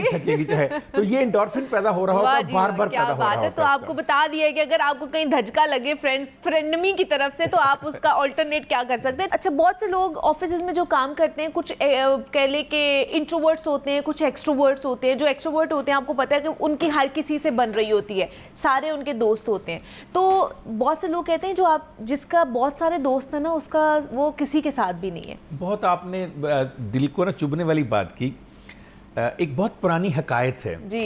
S3: थकेगी चाहे। तो ये एंडोर्फिन पैदा हो रहा होगा, बार-बार पैदा हो रहा होगा।
S1: तो आपको बता दिया कि अगर आपको कहीं धचका लगे फ्रेंडमी की तरफ से, तो आप उसका ऑल्टरनेट क्या कर सकते हैं। अच्छा, बहुत से लोग ऑफिस में जो काम करते हैं, कुछ कह ले कि इंट्रोवर्ट्स होते हैं, कुछ एक्सट्रोवर्ट्स होते हैं। जो एक्सट्रोवर्ट होते हैं, आपको पता है कि उनकी हर किसी से बन रही होती है, सारे उनके दोस्त होते हैं। तो बहुत से लोग कहते हैं जो जिसका बहुत सारे दोस्त है ना, उसका वो किसी के साथ भी नहीं है।
S3: बहुत आपने दिल को ना चुभने वाली बात की। एक बहुत पुरानी हकायत है जी।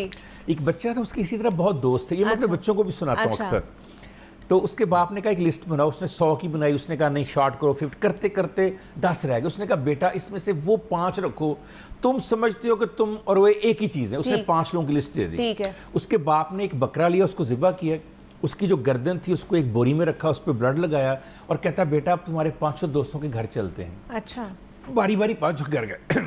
S3: एक बच्चा था, उसके इसी तरह बहुत दोस्त थे। ये मैं अपने बच्चों को भी सुनाता हूँ अक्सर। तो उसके बाप ने कहा एक लिस्ट बनाओ, उसने 100 की बनाई। उसने कहा नहीं, शॉर्ट करो, 50 करते करते 10 रह गए। उसने कहा बेटा इसमें से वो 5 रखो, तुम समझते हो कि तुम और वो एक ही चीज़ है। उसने 5 लोगों की लिस्ट दे दी।
S1: ठीक है।
S3: उसके बाप ने एक बकरा लिया, उसको ज़िबा किया, उसकी जो गर्दन थी उसको एक बोरी में रखा, उस पर ब्लड लगाया और कहता बेटा अब तुम्हारे 500 दोस्तों के घर चलते हैं।
S1: अच्छा,
S3: बारी बारी 500 घर गए।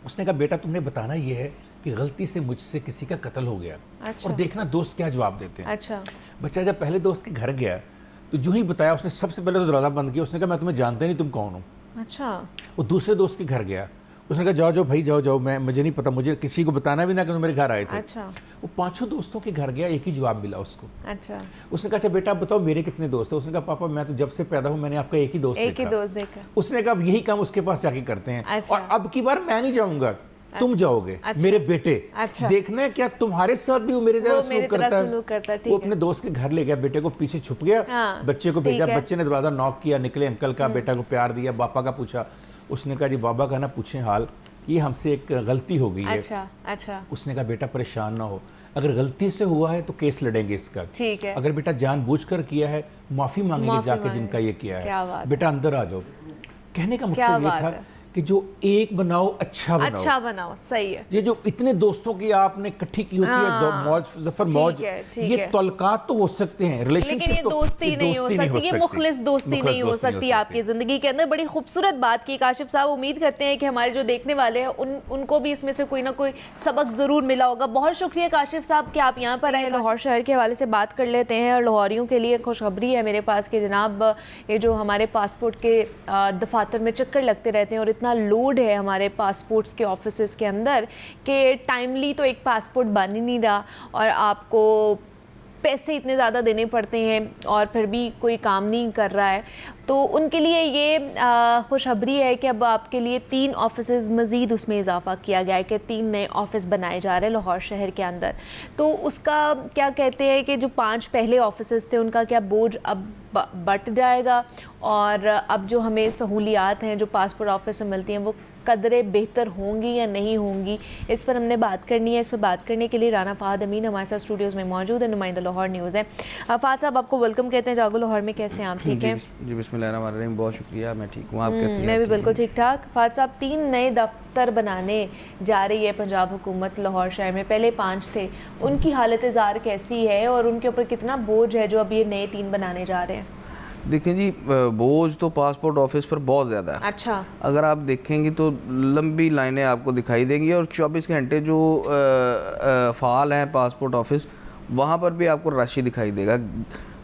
S3: उसने कहा बेटा तुमने बताना ये है कि गलती से मुझसे किसी का कत्ल हो गया।
S1: अच्छा।
S3: और देखना दोस्त क्या जवाब देते हैं।
S1: अच्छा।
S3: बच्चा जब पहले दोस्त के घर गया तो जो ही बताया, उसने सबसे पहले तो दरवाज़ा बंद किया। उसने कहा मैं तुम्हें जानता नहीं, तुम कौन हो।
S1: अच्छा।
S3: वो दूसरे दोस्त के घर गया, उसने कहा जाओ जाओ भाई जाओ जाओ, मुझे नहीं पता, मुझे किसी को बताना भी ना कि तुम मेरे घर आए थे।
S1: अच्छा।
S3: वो 500 दोस्तों के घर गया, एक ही जवाब मिला उसको।
S1: अच्छा।
S3: उसने कहा अच्छा बेटा आप बताओ मेरे कितने दोस्त हैं। उसने कहा पापा मैं तो जब से पैदा हूँ मैंने आपका एक ही दोस्त देखा। उसने कहा अब यही काम उसके पास जाके करते हैं।
S1: अच्छा।
S3: और अब की बार मैं नहीं जाऊंगा, तुम जाओगे। अच्छा। मेरे बेटे।
S1: अच्छा।
S3: देखना है क्या तुम्हारे साथ भी वो मेरे तरह सलूक करता है। वो अपने दोस्त के घर ले गया, बेटे को पीछे छुप गया।
S1: हाँ,
S3: बच्चे को भेजा, बच्चे ने दरवाजा नॉक किया, निकले अंकल का, बेटा को प्यार दिया, पापा का पूछा। उसने कहा जी बाबा का ना पूछे हाल, ये हमसे एक गलती हो गई है।
S1: अच्छा। अच्छा।
S3: उसने कहा बेटा परेशान ना हो, अगर गलती से हुआ है तो केस लड़ेंगे इसका।
S1: ठीक है।
S3: अगर बेटा जानबूझकर किया है माफी मांगेंगे जाके जिनका ये किया है। बेटा अंदर आ जाओ। कहने का मतलब ये था कि जो एक बनाओ अच्छा बनाओ।
S1: सही है।
S3: ये जो इतने दोस्तों की आपने इकट्ठी की होती है, मौज जफर मौज, ये तलकात तो हो सकते हैं, रिलेशनशिप,
S1: लेकिन ये दोस्ती नहीं हो सकती, ये मुखलिस दोस्ती नहीं हो सकती आपकी जिंदगी के अंदर। बड़ी खूबसूरत बात की काशिफ साहब। उम्मीद करते हैं कि हमारे जो देखने वाले हैं उनको भी इसमें से कोई ना कोई सबक जरूर मिला होगा। बहुत शुक्रिया काशिफ साहब कि आप यहाँ पर आए। लाहौर शहर के हवाले से बात कर लेते हैं और लाहौरियों के लिए खुशखबरी है मेरे पास कि जनाब ये जो हमारे पासपोर्ट के दफातर में चक्कर लगते रहते हैं और इतना लोड है हमारे पासपोर्ट्स के ऑफिसेस के अंदर कि टाइमली तो एक पासपोर्ट बन ही नहीं रहा और आपको पैसे इतने ज़्यादा देने पड़ते हैं और फिर भी कोई काम नहीं कर रहा है। तो उनके लिए ये खुशखबरी है कि अब आपके लिए 3 ऑफिसेज़ मज़ीद उसमें इजाफा किया गया है कि 3 नए ऑफिस बनाए जा रहे हैं लाहौर शहर के अंदर। तो उसका क्या कहते हैं कि जो 5 पहले ऑफिसेज़ थे उनका क्या बोझ अब बट जाएगा और अब जो हमें सहूलियात हैं जो पासपोर्ट ऑफिस में मिलती हैं वो कदरें बेहतर होंगी या नहीं होंगी, इस पर हमने बात करनी है। इस पर बात करने के लिए राना फहद अमीन हमारे साथ स्टूडियोज़ में मौजूद है, नुमाइंदा लाहौर न्यूज़ है। फहद साहब, आपको वेलकम कहते हैं जागो लाहौर में। कैसे हैं आप? ठीक है
S4: जी, बिस्मिल्लाहिर्रहमानिर्रहीम। बहुत शुक्रिया, मैं ठीक हूँ। आप कैसे हैं?
S1: मैं भी बिल्कुल ठीक ठाक। फहद साहब, 3 नए दफ्तर बनाने जा रही है पंजाब हुकूमत लाहौर शहर में, पहले 5 थे, उनकी हालत ज़ार कैसी है और उनके ऊपर कितना बोझ है जो अब ये नए 3 बनाने जा रहे हैं?
S4: देखें जी, बोझ तो पासपोर्ट ऑफिस पर बहुत ज़्यादा है।
S1: अच्छा।
S4: अगर आप देखेंगे तो लंबी लाइनें आपको दिखाई देंगी और 24 घंटे जो फ़ाल हैं पासपोर्ट ऑफिस, वहाँ पर भी आपको रश ही दिखाई देगा।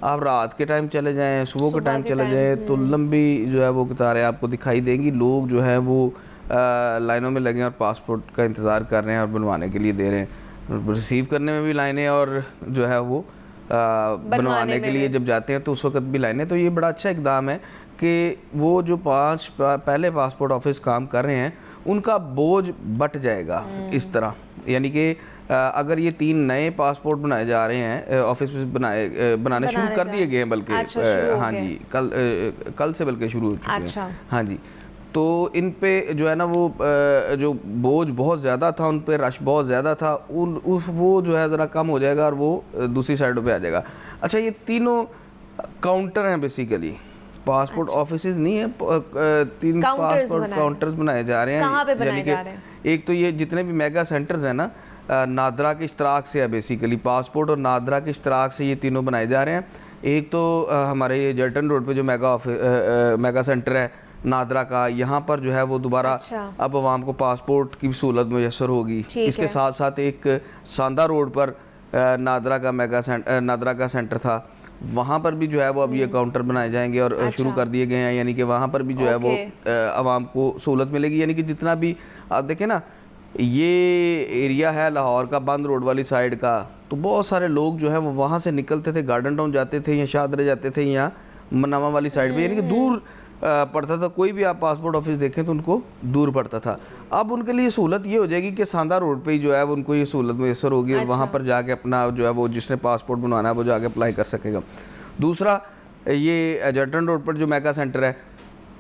S4: आप रात के टाइम चले जाएं, सुबह के टाइम चले जाएं, तो लंबी जो है वो कतारें आपको दिखाई देंगी। लोग जो है वो लाइनों में लगे और पासपोर्ट का इंतज़ार कर रहे हैं और बनवाने के लिए दे रहे हैं। रिसीव करने में भी लाइनें और जो है वो बनवाने के लिए जब जाते हैं तो उस वक्त भी लाइनें। तो ये बड़ा अच्छा इकदाम है कि वो जो 5 पहले पासपोर्ट ऑफिस काम कर रहे हैं उनका बोझ बट जाएगा इस तरह। यानी कि अगर ये 3 नए पासपोर्ट बनाए जा रहे हैं, ऑफिस में बनाने शुरू कर दिए गए हैं, बल्कि हाँ जी, कल से बल्कि शुरू हो चुके हैं। हाँ जी, तो इन पे जो है ना वो जो बोझ बहुत ज़्यादा था, उन पे रश बहुत ज़्यादा था, वो जो है ज़रा कम हो जाएगा और वो दूसरी साइडों पे आ जाएगा। अच्छा, ये तीनों काउंटर हैं बेसिकली, पासपोर्ट ऑफिसेज नहीं है, 3 पासपोर्ट काउंटर्स बनाए जा रहे हैं।
S1: कहाँ पे बनाए जा रहे हैं?
S4: एक तो ये जितने भी मेगा सेंटर्स हैं ना, नादरा के इश्तराक से है बेसिकली, पासपोर्ट और नादरा के इश्तराक से ये तीनों बनाए जा रहे हैं। एक तो हमारे ये जर्टन रोड पे जो मेगा सेंटर है नादरा का, यहाँ पर जो है वो दोबारा अब आवाम को पासपोर्ट की सहूलत मैसर होगी। इसके साथ साथ एक सांदा रोड पर नादरा का सेंटर था, वहाँ पर भी जो है वो अब ये काउंटर बनाए जाएंगे और शुरू कर दिए गए हैं। यानी कि वहाँ पर भी जो है वो आवाम को सहूलत मिलेगी। यानी कि जितना भी आप देखें ना, ये एरिया है लाहौर का बंद रोड वाली साइड का, तो बहुत सारे लोग जो है वो वहाँ से निकलते थे, गार्डन टाउन जाते थे या शादरे जाते थे या मनामा वाली साइड पे, यानी कि दूर पड़ता था। कोई भी आप पासपोर्ट ऑफिस देखें तो उनको दूर पड़ता था। अब उनके लिए सहूलत ये हो जाएगी कि सांदा रोड पे ही जो है वो उनको ये सहूलत मैसर होगी और वहाँ पर जाके अपना जो है वो जिसने पासपोर्ट बनवाना है वो जाके अप्लाई कर सकेगा। दूसरा, ये जर्टन रोड पर जो मेगा सेंटर है,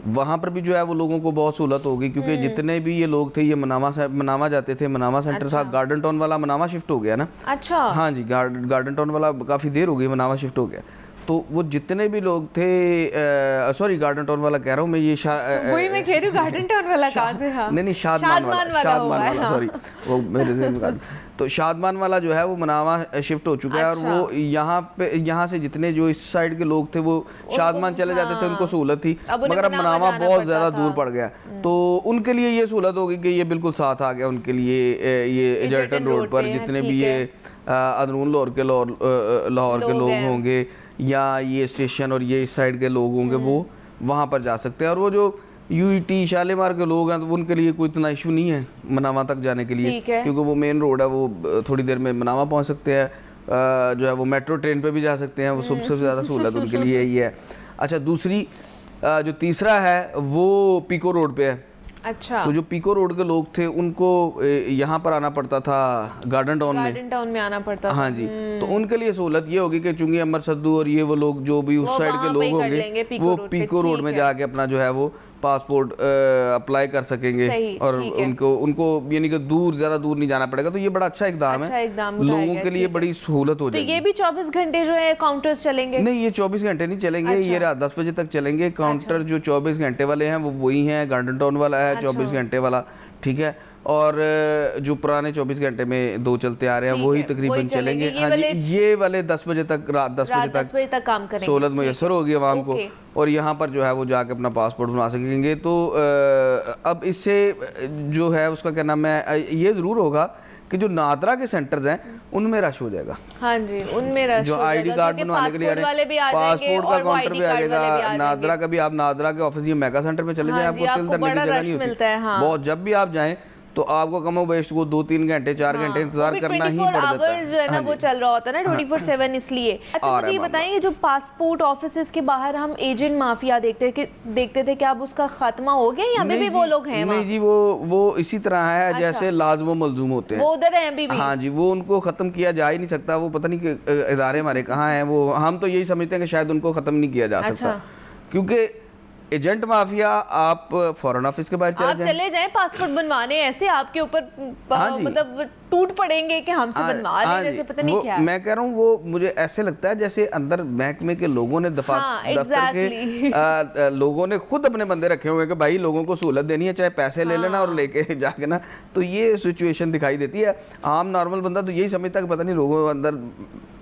S4: वहाँ पर भी जो है वो लोगों को बहुत सहूलत होगी, क्योंकि जितने भी ये लोग थे ये मनामा जाते थे, मनामा सेंटर था। गार्डन टाउन वाला मनामा शिफ्ट हो गया ना।
S1: अच्छा।
S4: हाँ जी, गार्डन टाउन वाला काफ़ी देर हो गई, मनामा शिफ्ट हो गया। तो वो जितने भी लोग थे, सॉरी गार्डन टाउन वाला कह रहा हूँ मैं, ये
S1: वही मैं कह रही हूँ, गार्डन टाउन वाला कहाँ से? हाँ,
S4: नहीं शादमान वाला सॉरी, वो मेरे ज़हन तो शादमान वाला जो है वो मनामा शिफ्ट हो चुका है। और वो यहाँ से जितने जो इस साइड के लोग थे वो शादमान चले जाते थे, उनको सहूलत थी, मगर अब मनामा बहुत ज़्यादा दूर पड़ गया। तो उनके लिए ये सहूलत होगी कि ये बिल्कुल साथ आ गया उनके लिए। ये जर्टन रोड पर जितने भी ये अंदरून लाहौर के लोग होंगे या ये स्टेशन और ये इस साइड के लोग होंगे, वो वहाँ पर जा सकते हैं। और वो जो यूईटी शालीमार के लोग हैं तो उनके लिए कोई इतना इशू नहीं है मनामा तक जाने के लिए, क्योंकि वो मेन रोड है, वो थोड़ी देर में मनामा पहुँच सकते हैं। जो है वो मेट्रो ट्रेन पे भी जा सकते हैं, वो सबसे ज़्यादा सहूलत उनके लिए यही है। अच्छा, दूसरी जो तीसरा है वो पीको रोड पे है।
S1: अच्छा।
S4: तो जो पीको रोड के लोग थे उनको यहाँ पर आना पड़ता था, गार्डन टाउन में आना पड़ता था। हाँ जी, तो उनके लिए सहूलत ये होगी कि चूंकि अमर सद्दू और ये वो लोग जो भी उस साइड के लोग होंगे वो पीको रोड में जाके अपना जो है वो पासपोर्ट अप्लाई कर सकेंगे और उनको यानी कि ज़्यादा दूर नहीं जाना पड़ेगा। तो ये बड़ा अच्छा इकदाम है, लोगों के लिए बड़ी सहूलत हो जाएगी।
S1: तो ये भी 24 घंटे जो है काउंटर्स चलेंगे?
S4: नहीं, ये 24 घंटे नहीं चलेंगे। ये रात 10 बजे तक चलेंगे। काउंटर जो 24 घंटे वाले हैं वो वही हैं, गार्डन टाउन वाला है 24 घंटे वाला, ठीक है। और जो पुराने 24 घंटे में 2 चलते आ रहे हैं वही तकरीबन चलेंगे। हाँ जी, ये वाले 10 बजे तक, रात 10 बजे तक
S1: काम करेंगे, सहूलत
S4: मैसर होगी आवाम को, और यहाँ पर जो है वो जाके अपना पासपोर्ट बना सकेंगे। तो अब इससे जो है उसका क्या नाम है, ये ज़रूर होगा कि जो नादरा के सेंटर्स हैं उनमें रश हो जाएगा।
S1: हाँ जी, उनमें रश
S4: जो आईडी कार्ड बनवाने के लिए पासपोर्ट का काउंटर भी आ जाएगा। नादरा का भी, आप नादरा के ऑफिस ये मेगा सेंटर में चले जाएं, आपको तिल धरने की जगह नहीं होती बहुत। जब भी आप जाएं तो आपको कम बेस्ट को 2-3 घंटे 4 घंटे इंतजार करना ही पड़ जाता है।
S1: जो है ना वो चल रहा होता है ना 24/7 इसलिए। अच्छा, मुझे ये बताइए, जो पासपोर्ट ऑफिसेस के बाहर हम एजेंट माफिया देखते थे, क्या अब उसका खात्मा हो गया या अभी भी वो लोग हैं?
S4: नहीं जी, वो इसी तरह है जैसे लाज़िम व मलज़ूम होते हैं,
S1: वो उधर है अभी भी।
S4: हाँ जी, वो उनको ख़त्म किया जा ही नहीं सकता। वो पता नहीं कि इदारे हमारे कहाँ हैं, वो हम तो यही समझते हैं कि शायद उनको ख़त्म नहीं किया जा सकता, क्योंकि एजेंट माफिया आप फॉरेन ऑफिस के बाहर
S1: आप
S4: चले जाएं।
S1: चले जाएं पासपोर्ट बनवाने, ऐसे आपके ऊपर
S4: हाँ जी।
S1: मतलब टूट पड़ेंगे कि हमसे बनवा
S4: हाँ
S1: लें,
S4: जी,
S1: जैसे पता नहीं
S4: वो
S1: क्या।
S4: मैं कह रहा हूँ वो मुझे ऐसे लगता है जैसे अंदर महकमे के लोगों ने
S1: हाँ,
S4: दफ्तर के लोगों ने खुद अपने बंदे रखे हुए हैं कि भाई लोगों को सहूलत देनी है, चाहे पैसे ले लेना और लेके जाके ना, तो ये सिचुएशन दिखाई देती है। आम नॉर्मल बंदा तो यही समझता है कि पता नहीं लोगों के अंदर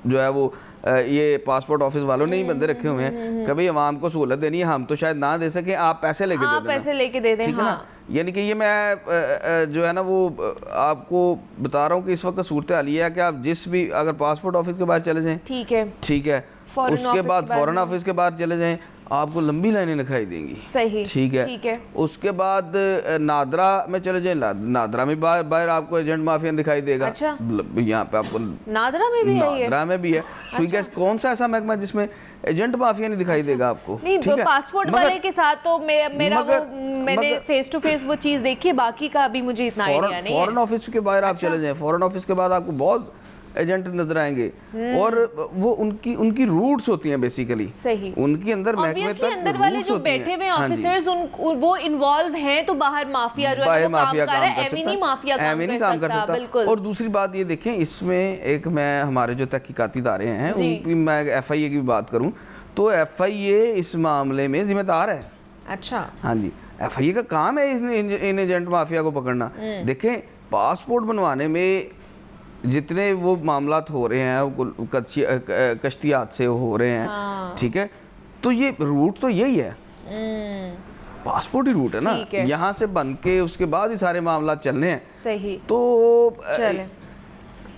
S4: जो है वो ये पासपोर्ट ऑफिस वालों ने ही बंदे रखे हुए हैं, कभी आवाम को सहूलत देनी है, हम तो शायद ना दे सके, आप पैसे लेके दे देना,
S1: पैसे लेके दे दें,
S4: ठीक है ना। यानी कि ये मैं जो है ना वो आपको बता रहा हूँ कि इस वक्त सूरत हाल ये है कि आप जिस भी अगर पासपोर्ट ऑफिस के बाहर चले जाएं,
S1: ठीक है,
S4: ठीक है, उसके बाद फॉरेन ऑफिस के बाहर चले जाएं, आपको लंबी लाइनें दिखाई देंगी,
S1: सही,
S4: ठीक है। उसके बाद नादरा में चले जाएं, नादरा में बाहर आपको एजेंट माफिया दिखाई देगा।
S1: अच्छा।
S4: यहाँ पे आपको
S1: नादरा में भी है ये?
S4: नादरा में भी है। अच्छा। कौन सा ऐसा महकमा जिसमें एजेंट माफिया नहीं दिखाई देगा आपको?
S1: नहीं,
S4: ठीक है,
S1: पासपोर्ट वाले के साथ तो मैंने फेस टू फेस वो चीज देखी है, बाकी का अभी मुझे इतना आइडिया नहीं है।
S4: फॉरेन ऑफिस के बाहर आप चले जाएं, फॉरेन ऑफिस के बाद आपको बहुत एजेंट नजर आएंगे और वो उनकी रूट्स होती हैं बेसिकली,
S1: सही,
S4: उनकी अंदर महकमे तक
S1: अंदर वाले जो बैठे हुए ऑफिसर्स वो इन्वॉल्व हैं, तो बाहर माफिया जो है वो काम कर रहा है, एमिनी माफिया काम कर सकता, बिल्कुल।
S4: और दूसरी बात ये देखें, इसमें एक मैं हमारे जो तहकीकाती इदारे हैं उनकी मैं FIA की भी बात करूं तो FIA इस मामले में जिम्मेदार है।
S1: अच्छा,
S4: हाँ जी, FIA का काम है इन एजेंट माफिया को पकड़ना। देखें, पासपोर्ट बनवाने में जितने वो मामलात हो रहे हैं, कश्ती हादसे हो रहे हैं, ठीक है, तो ये रूट तो यही है, पासपोर्ट ही रूट है ना, यहाँ से बन के उसके बाद ही सारे मामलात चलने हैं।
S1: सही,
S4: तो
S1: चले,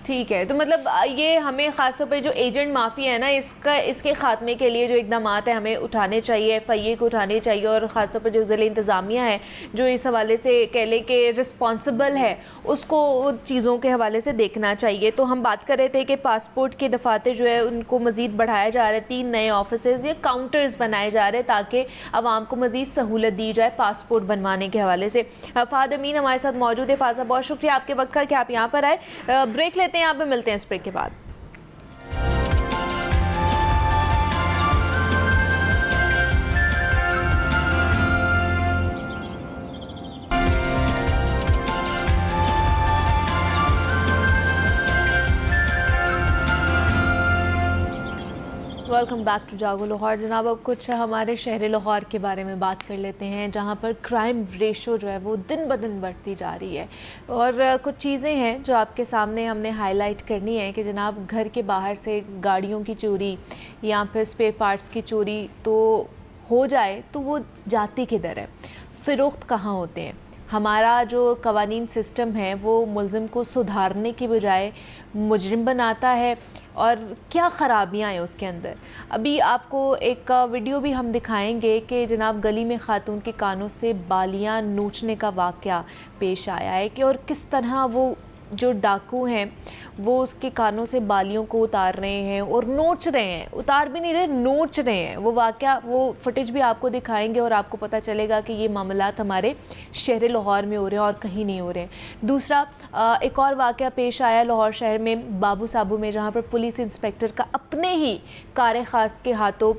S1: ठीक है। तो मतलब ये हमें ख़ासतौर पे जो एजेंट माफिया है ना, इसके खात्मे के लिए जो इकदाम है हमें उठाने चाहिए, FIA को उठाने चाहिए, और ख़ासतौर पर जो ज़िले इंतज़ामिया है जो इस हवाले से कह लें कि रिस्पॉन्सिबल है, उसको चीज़ों के हवाले से देखना चाहिए। तो हम बात कर रहे थे कि पासपोर्ट के दफातर जो है उनको मज़ीद बढ़ाया जा रहा है, 3 नए ऑफिसेज़ या काउंटर्स बनाए जा रहे हैं ताकि आवाम को मज़ीद सहूलत दी जाए पासपोर्ट बनवाने के हवाले से। फ़ाद अमीन हमारे साथ मौजूद है। फ़ाद साहब, बहुत शुक्रिया आपके वक्त का कि आप यहाँ पर आए। ब्रेक लेते हैं, यहाँ पे मिलते हैं इस ब्रेक के बाद। वेलकम बैक टू जागो लाहौर। जनाब, अब कुछ हमारे शहर लाहौर के बारे में बात कर लेते हैं, जहां पर क्राइम रेशो जो है वो दिन ब दिन बढ़ती जा रही है, और कुछ चीज़ें हैं जो आपके सामने हमने हाईलाइट करनी है कि जनाब घर के बाहर से गाड़ियों की चोरी या फिर स्पेयर पार्ट्स की चोरी तो हो जाए तो वो जाती किधर है, फ़रोख्त कहाँ होते हैं। हमारा जो कवानीन सिस्टम है वो मुल्ज़िम को सुधारने की बजाय मुजरिम बनाता है, और क्या ख़राबियाँ हैं उसके अंदर। अभी आपको एक वीडियो भी हम दिखाएंगे कि जनाब गली में ख़ातून के कानों से बालियाँ नोचने का वाक़या पेश आया है कि, और किस तरह वो जो डाकू हैं वो उसके कानों से बालियों को उतार रहे हैं और नोच रहे हैं, उतार भी नहीं रहे, नोच रहे हैं। वो वाक़या, वो फुटेज भी आपको दिखाएंगे और आपको पता चलेगा कि ये मामलात हमारे शहर लाहौर में हो रहे हैं और कहीं नहीं हो रहे हैं। दूसरा, एक और वाक़या पेश आया लाहौर शहर में बाबू साबू में, जहाँ पर पुलिस इंस्पेक्टर का अपने ही कार ख़ास के हाथों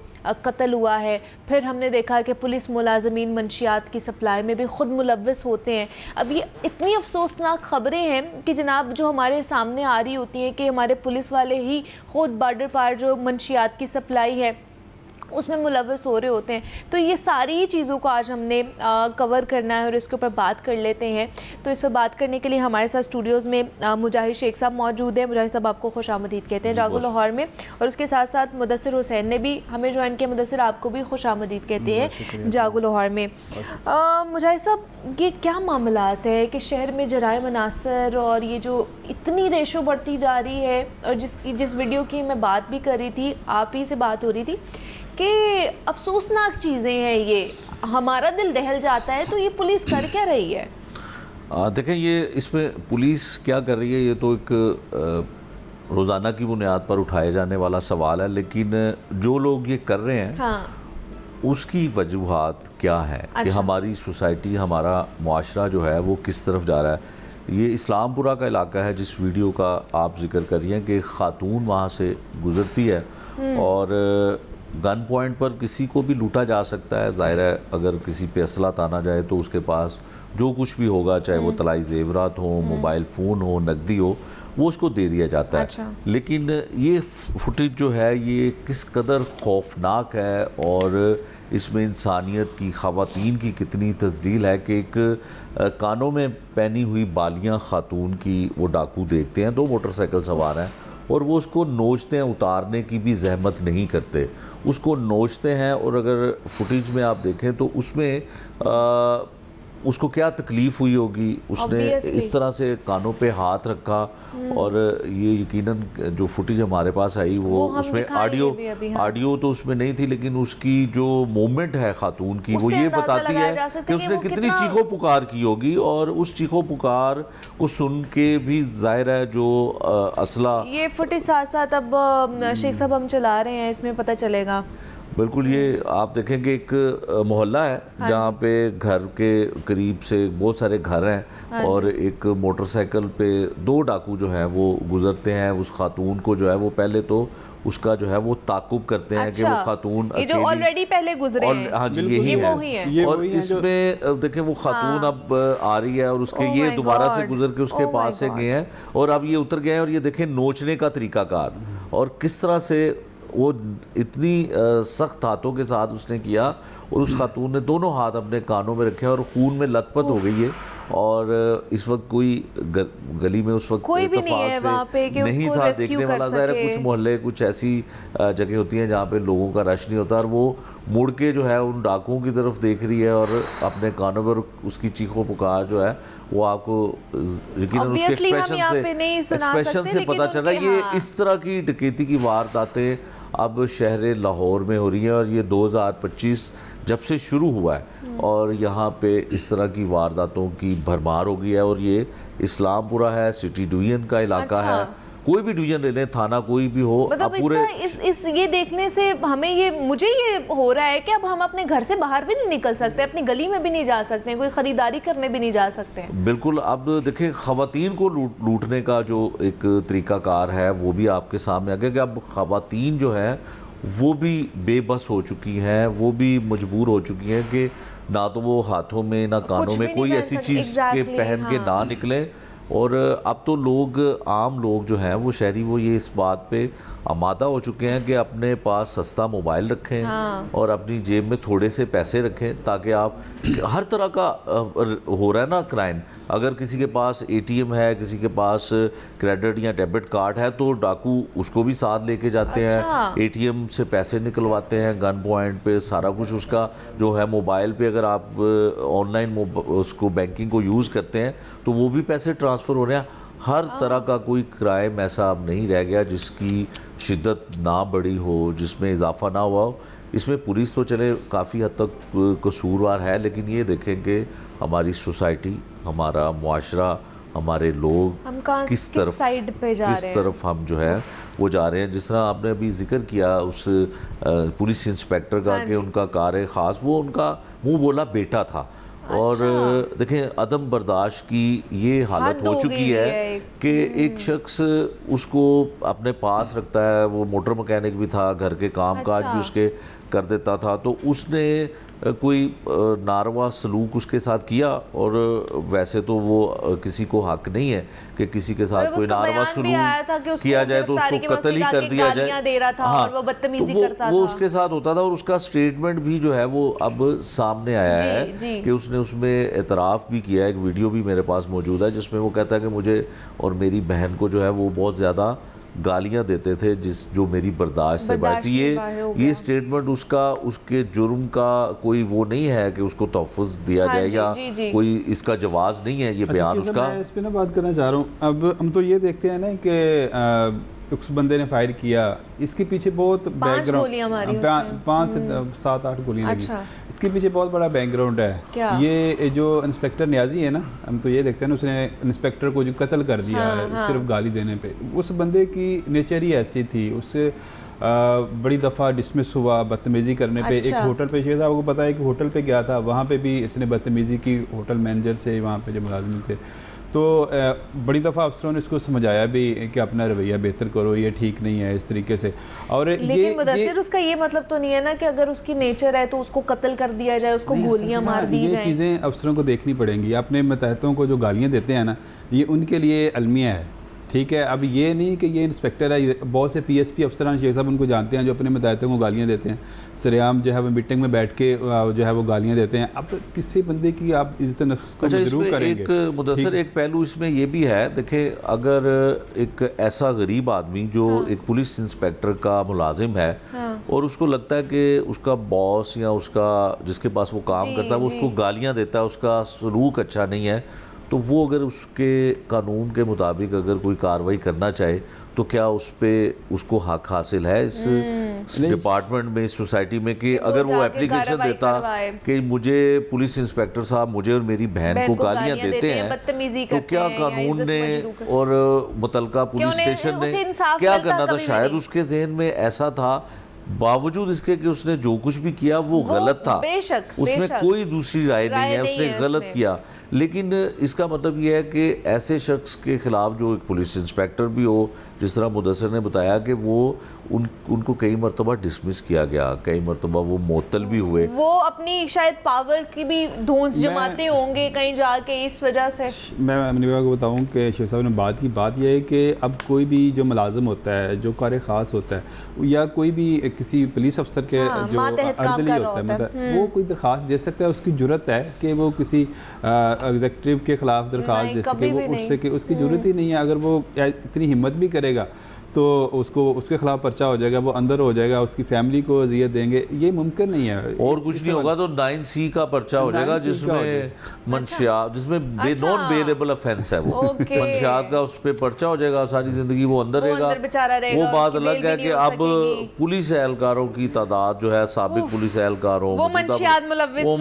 S1: कत्ल हुआ है। फिर हमने देखा कि पुलिस मुलाजमीन मंशियात की सप्लाई में भी ख़ुद मुलव्वस होते हैं। अब ये इतनी अफसोसनाक ख़बरें हैं कि जनाब जो हमारे सामने आ रही होती हैं कि हमारे पुलिस वाले ही ख़ुद बॉर्डर पार जो मंशियात की सप्लाई है उसमें मुलव्वस हो रहे होते हैं। तो ये सारी चीज़ों को आज हमने कवर करना है और इसके ऊपर बात कर लेते हैं। तो इस पर बात करने के लिए हमारे साथ स्टूडियोज़ में मुजाहिद शेख साहब मौजूद हैं। मुजाहिद साहब आपको खुशामदीद कहते हैं जागो लाहौर में, और उसके साथ साथ मुदस्सिर हुसैन ने भी हमें ज्वाइन किया। मुदस्सिर, आपको भी खुशामदीद कहते हैं जागो लाहौर में। मुजाहिद साहब, ये क्या मामलात है कि शहर में जराए मनासर और ये जो इतनी रेशो बढ़ती जा रही है, और जिस वीडियो की मैं बात भी कर रही थी, आप ही से बात हो रही थी कि अफसोसनाक चीज़ें हैं, ये हमारा दिल दहल जाता है। तो ये पुलिस कर क्या रही है?
S5: देखें, ये इसमें पुलिस क्या कर रही है ये तो एक रोज़ाना की बुनियाद पर उठाए जाने वाला सवाल है, लेकिन जो लोग ये कर रहे हैं
S1: हाँ,
S5: उसकी वजूहात क्या है।
S1: अच्छा।
S5: कि हमारी सोसाइटी, हमारा मुआशरा जो है वो किस तरफ जा रहा है। ये इस्लामपुरा का इलाका है जिस वीडियो का आप जिक्र कर रही हैं कि एक ख़ातून वहाँ से गुज़रती है और गन पॉइंट पर किसी को भी लूटा जा सकता है। ज़ाहिर है अगर किसी पे असला ताना जाए तो उसके पास जो कुछ भी होगा, चाहे वो तलाई जेवरात हो, मोबाइल फ़ोन हो, नकदी हो, वो उसको दे दिया जाता है।
S1: अच्छा।
S5: लेकिन ये फुटेज जो है ये किस कदर खौफनाक है और इसमें इंसानियत की, ख़वातीन की कितनी तज़लील है कि एक कानों में पहनी हुई बालियां ख़ातून की वो डाकू देखते हैं, 2 मोटरसाइकिल सवार हैं और वो उसको नोचते हैं, उतारने की भी जहमत नहीं करते, उसको नोचते हैं। और अगर फुटेज में आप देखें तो उसमें उसको क्या तकलीफ़ हुई होगी, उसने
S1: Obviously.
S5: इस तरह से कानों पे हाथ रखा और ये यकीनन जो फुटेज हमारे पास आई वो
S1: हम
S5: उसमें
S1: दिखाएंगे भी अभी, हाँ।
S5: ऑडियो तो उसमें नहीं थी, लेकिन उसकी जो मूवमेंट है खातून की वो
S1: उससे
S5: ये
S1: अंदाजा
S5: बताती
S1: लगाया
S5: है
S1: जा सकता
S5: कि
S1: है कि
S5: उसने
S1: वो
S5: कितनी
S1: कितना-
S5: चीखों पुकार की होगी। और उस चीखों पुकार को सुन के भी जाहिर है जो असला,
S1: ये फुटेज साथ साथ अब शेख साहब हम चला रहे हैं, इसमें पता चलेगा।
S5: बिल्कुल ये आप देखेंगे एक मोहल्ला है जहाँ पे घर के करीब से बहुत सारे घर हैं और एक मोटरसाइकिल पे 2 डाकू जो हैं वो गुजरते हैं। उस खातून को जो है वो पहले तो उसका जो है वो ताकुब करते हैं कि वो खातून
S1: ये जो
S5: अकेली-
S1: ऑलरेडी पहले गुजरे हैं।
S5: हाँ जी,
S3: बिल्कुल,
S5: यही
S1: ये
S5: है।
S1: वो ही हैं।
S3: ये
S5: और
S3: वही हैं जो-
S5: इसमें देखें वो खातून अब आ रही है और उसके
S1: Oh
S5: ये
S1: my
S5: दोबारा से
S1: God.
S5: गुजर के उसके
S1: Oh my
S5: पास से
S1: God.
S5: गए हैं और अब ये उतर गए हैं और ये देखें नोचने का तरीकाकार और किस तरह से वो इतनी सख्त हाथों के साथ उसने किया और उस खातून ने दोनों हाथ अपने कानों में रखे और खून में लथपथ हो गई है। और इस वक्त कोई गली में उस वक्त
S1: कोई भी नहीं
S5: इत्तेफाक
S1: है
S5: से
S1: वहाँ पे कि
S5: नहीं
S1: उसको
S5: था
S1: रेस्क्यू
S5: देखने
S1: कर
S5: वाला। ज़ाहिर है
S1: सके।
S5: कुछ मोहल्ले, कुछ ऐसी जगह होती हैं जहाँ पे लोगों का रश नहीं होता और वो मुड़ के जो है उन डाकुओं की तरफ देख रही है और अपने कानों पर उसकी चीखों पुकार जो है वो आपको यकीनन उसके
S1: Obviously हम यहाँ पे नहीं सुना
S5: एक्सप्रेशन
S1: सकते,
S5: से
S1: लेकिन
S5: पता चल रहा है।
S1: उनके-
S5: ये
S1: हाँ।
S5: इस तरह की डकैती की वारदातें अब शहर लाहौर में हो रही हैं और ये 2025 जब से शुरू हुआ है और यहाँ पे इस तरह की वारदातों की भरमार हो गई है। और ये इस्लामपुरा है, सिटी डिवीजन का इलाका
S1: अच्छा।
S5: है, कोई भी डिवीजन ले लें, थाना कोई भी हो,
S1: मतलब
S5: अब पूरे
S1: इस ये देखने से मुझे ये हो रहा है कि अब हम अपने घर से बाहर भी नहीं निकल सकते, अपनी गली में भी नहीं जा सकते, कोई खरीदारी करने भी नहीं जा सकते।
S5: बिल्कुल। अब देखें ख़वातीन को लूटने का जो एक तरीकाकार है वो भी आपके सामने आ गया कि अब ख़वातीन जो है वो भी बेबस हो चुकी हैं, वो भी मजबूर हो चुकी हैं कि ना तो वो हाथों में ना कानों
S1: भी
S5: में
S1: नहीं
S5: कोई
S1: पहन
S5: ऐसी
S1: सकते,
S5: चीज़ के
S1: exactly,
S5: पहन के
S1: हाँ।
S5: ना निकलें। और अब तो लोग, आम लोग जो हैं वो शहरी, वो ये इस बात पे आमादा हो चुके हैं कि अपने पास सस्ता मोबाइल रखें और अपनी जेब में थोड़े से पैसे रखें ताकि आप हर तरह का हो रहा है ना क्राइम। अगर किसी के पास ATM है, किसी के पास क्रेडिट या डेबिट कार्ड है तो डाकू उसको भी साथ लेके जाते हैं, ATM से पैसे निकलवाते हैं, गन पॉइंट पे सारा कुछ उसका जो है। मोबाइल पे अगर आप ऑनलाइन उसको बैंकिंग को यूज़ करते हैं तो वो भी पैसे ट्रांसफ़र हो रहे हैं। हर तरह का कोई क्राइम ऐसा अब नहीं रह गया जिसकी शिद्दत ना बढ़ी हो, जिसमें इजाफा ना हुआ हो। इसमें पुलिस तो चले काफ़ी हद तक कसूरवार है, लेकिन ये देखें कि हमारी सोसाइटी, हमारा मुआशरा, हमारे लोग
S1: हम कहाँ
S5: किस
S1: साइड पे जा रहे हैं।
S5: तरफ हम जो है वो जा रहे हैं। जिस तरह आपने अभी जिक्र किया उस पुलिस इंस्पेक्टर का कि उनका कार ख़ास, वो उनका मुंह बोला बेटा था। और देखें अदम बर्दाश्त की ये हालत
S1: हद
S5: हो
S1: हो
S5: चुकी
S1: गई
S5: है
S1: है
S5: कि एक शख्स उसको अपने पास रखता है, वो मोटर मैकेनिक भी था, घर के काम काज भी उसके कर देता था, तो उसने कोई नारवा सलूक उसके साथ किया। और वैसे तो वो किसी को हक नहीं है कि किसी के साथ कोई नारवा सलूक किया जाए तो उसको कत्ल ही कर दिया जाए।
S1: दे रहा था
S5: हाँ,
S1: और वो बदतमीजी
S5: तो
S1: करता
S5: वो
S1: था।
S5: उसके साथ होता था और उसका स्टेटमेंट भी जो है वो अब सामने आया है कि उसने उसमें एतराफ़ भी किया। एक वीडियो भी मेरे पास मौजूद है जिसमें वो कहता है कि मुझे और मेरी बहन को जो है वो बहुत ज़्यादा गालियां देते थे जो मेरी बर्दाश्त से बाहर थी। ये स्टेटमेंट उसके जुर्म का कोई वो नहीं है कि उसको तहफ़्फ़ुज़ दिया जाए या कोई इसका जवाज़ नहीं है ये बयान उसका।
S3: मैं इस पे ना बात करना चाह रहा हूँ। अब हम तो ये देखते हैं ना कि उस बंदे ने फायर किया, इसके पीछे बहुत बैकग्राउंड, 5 से 7-8 गोलियां लगी। इसके पीछे बहुत बड़ा बैकग्राउंड है। ये जो इंस्पेक्टर न्याजी है ना, हम तो ये देखते हैं ना, उसने इंस्पेक्टर को जो कत्ल कर दिया है सिर्फ गाली देने पे। उस बंदे की नेचर ही ऐसी थी, उससे बड़ी दफ़ा डिसमिस हुआ बदतमीज़ी करने पे। एक होटल पे शेख साहब को पता है कि होटल पे गया था, वहाँ पे भी इसने बदतमीज़ी की होटल मैनेजर से, वहाँ पे जो मुलाजिम थे।
S6: तो बड़ी दफ़ा अफसरों ने इसको समझाया भी कि अपना रवैया बेहतर करो, ये ठीक नहीं है इस तरीके से। और
S1: लेकिन मुदस्सिर उसका ये मतलब तो नहीं है ना कि अगर उसकी नेचर है तो उसको कत्ल कर दिया जाए, उसको गोलियां मार दी
S6: ये
S1: जाए।
S6: चीज़ें अफसरों को देखनी पड़ेंगी। अपने मतहतों को जो गालियाँ देते हैं ना, ये उनके लिए अलमिया है, ठीक है। अब ये नहीं कि ये इंस्पेक्टर है, बहुत से PSP अफसरान शेख साहब उनको जानते हैं जो अपने मतहतों को गालियाँ देते हैं, सरेआम जो है वो मीटिंग में बैठ के जो है वो गालियाँ देते हैं। अब किसी बंदे की आप इज्जत नफ्स को मजरूह करेंगे।
S5: एक मुदस्सिर एक पहलू इसमें ये भी है, देखें अगर एक ऐसा गरीब आदमी जो एक पुलिस इंस्पेक्टर का मुलाजिम है और उसको लगता है कि उसका बॉस या उसका जिसके पास वो काम करता है वो उसको गालियाँ देता है, उसका सलूक अच्छा नहीं है, तो वो अगर उसके कानून के मुताबिक अगर कोई कार्रवाई करना चाहे तो क्या उस पर उसको हक हासिल है इस डिपार्टमेंट में, इस सोसाइटी में कि अगर वो एप्लीकेशन देता कि मुझे पुलिस इंस्पेक्टर साहब मुझे और मेरी बहन को गालियां देते हैं, तो क्या कानून ने और मुतलका पुलिस स्टेशन ने क्या करना था? शायद उसके जहन में ऐसा था, बावजूद इसके कि उसने जो कुछ भी किया वो गलत था, उसमें कोई दूसरी राय नहीं है, उसने गलत किया। लेकिन इसका मतलब ये है कि ऐसे शख्स के खिलाफ जो एक पुलिस इंस्पेक्टर भी हो, जिस तरह मुदस्सिर ने बताया कि वो उनको कई मरतबा डिसमिस किया गया, कई मरतबा वो मुअत्तल भी हुए,
S1: वो अपनी शायद पावर की भी धूंस जमाते होंगे कहीं जाके इस वजह से।
S6: मैं मुनीबा को बताऊं कि शेख साहब ने बात यह है कि अब कोई भी जो मुलाजिम होता है, जो कार ख़ास होता है या कोई भी किसी पुलिस अफसर के जो अर्दली होता है, वो कोई दरख्वास्त दे सकता है, उसकी जुर्रत है कि वो किसी एग्जीक्यूटिव के खिलाफ दरख्वास्त दे सके, वो उठ सके, उसकी जरूरत ही नहीं है। अगर वो इतनी हिम्मत भी करेगा तो उसको उसके खिलाफ पर्चा हो जाएगा, वो अंदर हो जाएगा, उसकी फैमिली को अजियत देंगे, ये मुमकिन नहीं है।
S5: और कुछ नहीं होगा तो 9C का पर्चा हो जाएगा जिसमें मंशियात, जिसमें नॉन बेलेबल ऑफेंस है वो मंशियात का, उस पर पर्चा हो जाएगा, सारी जिंदगी वो अंदर रहेगा। वो बात अलग है कि अब पुलिस एहलकारों की तादाद जो है, साबिक पुलिस एहलकारों
S1: वो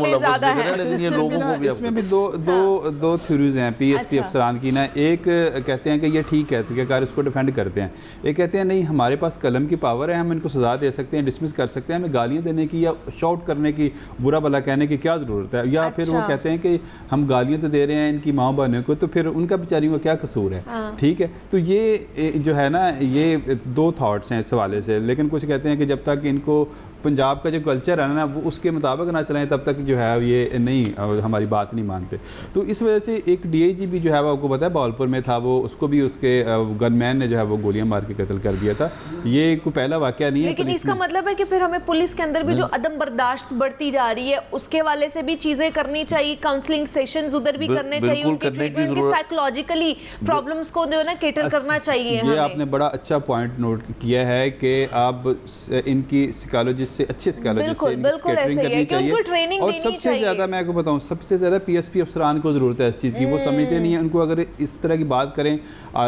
S1: ज़्यादा है।
S5: लेकिन ये लोगों को भी
S6: इसमें भी दो थ्योरीज हैं PSP अफसरान की ना। एक कहते हैं कि ये ठीक है कि कार इसको डिफेंड करते हैं, ये कहते हैं नहीं हमारे पास कलम की पावर है, हम इनको सज़ा दे सकते हैं, डिसमिस कर सकते हैं, हमें गालियाँ देने की या शॉट करने की, बुरा भला कहने की क्या ज़रूरत है। या फिर वो कहते हैं कि हम गालियाँ तो दे रहे हैं इनकी माँ बहनों को, तो फिर उनका बेचारी को क्या कसूर है। ठीक है, तो ये जो है ना, ये दो थाट्स हैं इस हवाले से। लेकिन कुछ कहते हैं कि जब तक इनको पंजाब का जो कल्चर है ना वो उसके मुताबिक ना चलाएं तब तक जो है ये नहीं हमारी बात नहीं मानते। तो इस वजह से एक DIG भी जो है वो आपको पता है बावलपुर में था, वो उसको भी उसके गनमैन ने जो है वो गोलियां मार के कत्ल कर दिया था। ये कोई पहला वाकया नहीं है।
S1: लेकिन इसका मतलब है कि फिर हमें पुलिस के अंदर भी जो अदम बर्दाश्त बढ़ती जा रही है उसके वाले से भी चीजें करनी चाहिए, काउंसलिंग सेशंस उधर भी करने चाहिए, उनके ट्रीटमेंट की साइकोलॉजिकली प्रॉब्लम्स को जो है ना केटर करना चाहिए।
S6: ये आपने बड़ा अच्छा पॉइंट नोट किया है कि आप इनकी साइकोलॉजी से अच्छे साइकोलॉजिस्ट से कैटरिंग करनी चाहिए। और सबसे ज़्यादा मैं आपको बताऊं, सबसे ज़्यादा PSP अफसरान को ज़रूरत है इस चीज़ की। वो समझते नहीं है, उनको अगर इस तरह की बात करें,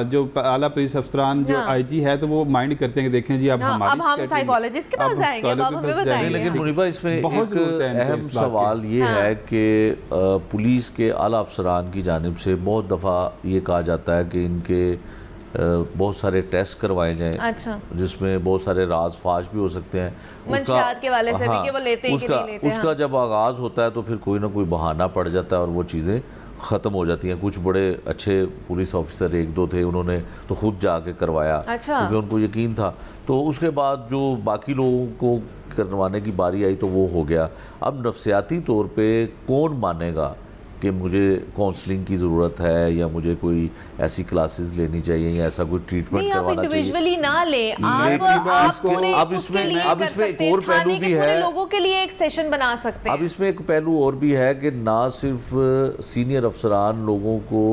S6: जो आला पुलिस अफसरान जो IG है तो वो माइंड करते हैं कि देखें जी अब हमारी
S1: साइकोलॉजिस्ट के पास जाएंगे, अब हमें बताएंगे।
S5: लेकिन मुनीबा इसमें एक अहम सवाल ये है कि पुलिस के आला अफसरान की जानिब से बहुत दफ़ा ये कहा जाता है कि इनके बहुत सारे टेस्ट करवाए जाएं।
S1: अच्छा।
S5: जिसमें बहुत सारे राज फाश भी हो सकते हैं
S1: के वाले से भी कि वो लेते हैं कि नहीं लेते।
S5: उसका जब आगाज़ होता है तो फिर कोई ना कोई बहाना पड़ जाता है और वो चीज़ें ख़त्म हो जाती हैं। कुछ बड़े अच्छे पुलिस ऑफिसर एक दो थे, उन्होंने तो खुद जाके करवाया क्योंकि उनको यकीन था। तो उसके बाद जो बाकी लोगों को करवाने की बारी आई तो वो हो गया। अब नफ्सियाती तौर पर कौन मानेगा कि मुझे काउंसलिंग की ज़रूरत है या मुझे कोई ऐसी क्लासेस लेनी चाहिए या ऐसा कोई ट्रीटमेंट करवाना चाहिए?
S1: इंडिविजुअली ना ले आप
S5: अब इसमें एक और पहलू भी है,
S1: लोगों के लिए एक सेशन बना सकते हैं।
S5: अब इसमें एक पहलू और भी है कि ना सिर्फ सीनियर अफसरान लोगों को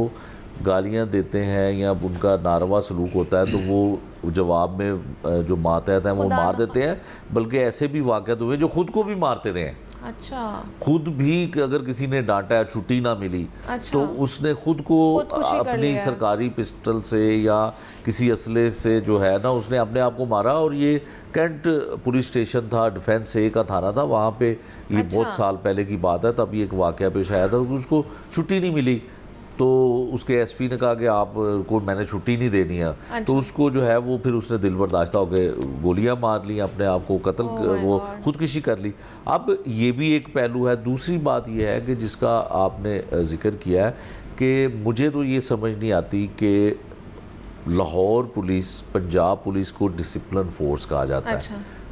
S5: गालियां देते हैं या उनका नारवा सलूक होता है तो वो जवाब में जो मातहत हैं वो मार देते हैं, बल्कि ऐसे भी वाक़यात हुए जो खुद को भी मारते रहे हैं।
S1: अच्छा।
S5: खुद भी अगर किसी ने डांटा, छुट्टी ना मिली,
S1: अच्छा।
S5: तो उसने खुद को अपनी सरकारी पिस्टल से या किसी असले से जो है ना उसने अपने आप को मारा। और ये कैंट पुलिस स्टेशन था, डिफेंस ए का थाना था, वहाँ पे ये बहुत साल पहले की बात है, तब ये एक वाक़या पेश आया था। उसको छुट्टी नहीं मिली तो उसके SP ने कहा कि आपको मैंने छुट्टी नहीं देनी है। अच्छा। तो उसको जो है वो फिर उसने दिल बर्दाश्ता होकर गोलियां मार ली, अपने आप को कत्ल वो खुदकुशी कर ली। अब ये भी एक पहलू है। दूसरी बात ये है कि जिसका आपने जिक्र किया है कि मुझे तो ये समझ नहीं आती कि लाहौर पुलिस, पंजाब पुलिस को डिसिप्लिन फोर्स कहा जाता है।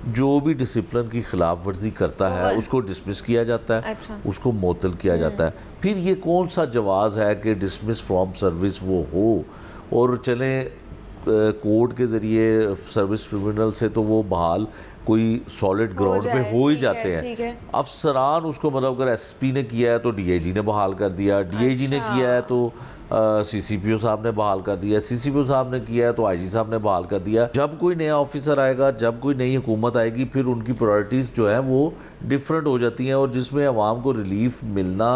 S5: जो भी डिसिप्लिन की खिलाफ वर्जी करता है उसको डिसमिस किया जाता है, उसको मुअत्तल किया जाता है। फिर ये कौन सा जवाज़ है कि डिसमिस फ्रॉम सर्विस वो हो और चले कोर्ट के ज़रिए सर्विस ट्रिब्यूनल से तो वो बहाल कोई सॉलिड ग्राउंड पे हो ही जाते हैं। अफसरान उसको मतलब अगर एसपी ने किया है तो डीआईजी ने बहाल कर दिया, डीआईजी ने किया है तो सीसीपीओ साहब ने बहाल कर दिया, सीसीपीओ साहब ने किया है तो आईजी साहब ने बहाल कर दिया। जब कोई नया ऑफिसर आएगा, जब कोई नई हुकूमत आएगी, फिर उनकी प्रायोरिटीज़ जो है वो डिफरेंट हो जाती हैं और जिसमें अवाम को रिलीफ मिलना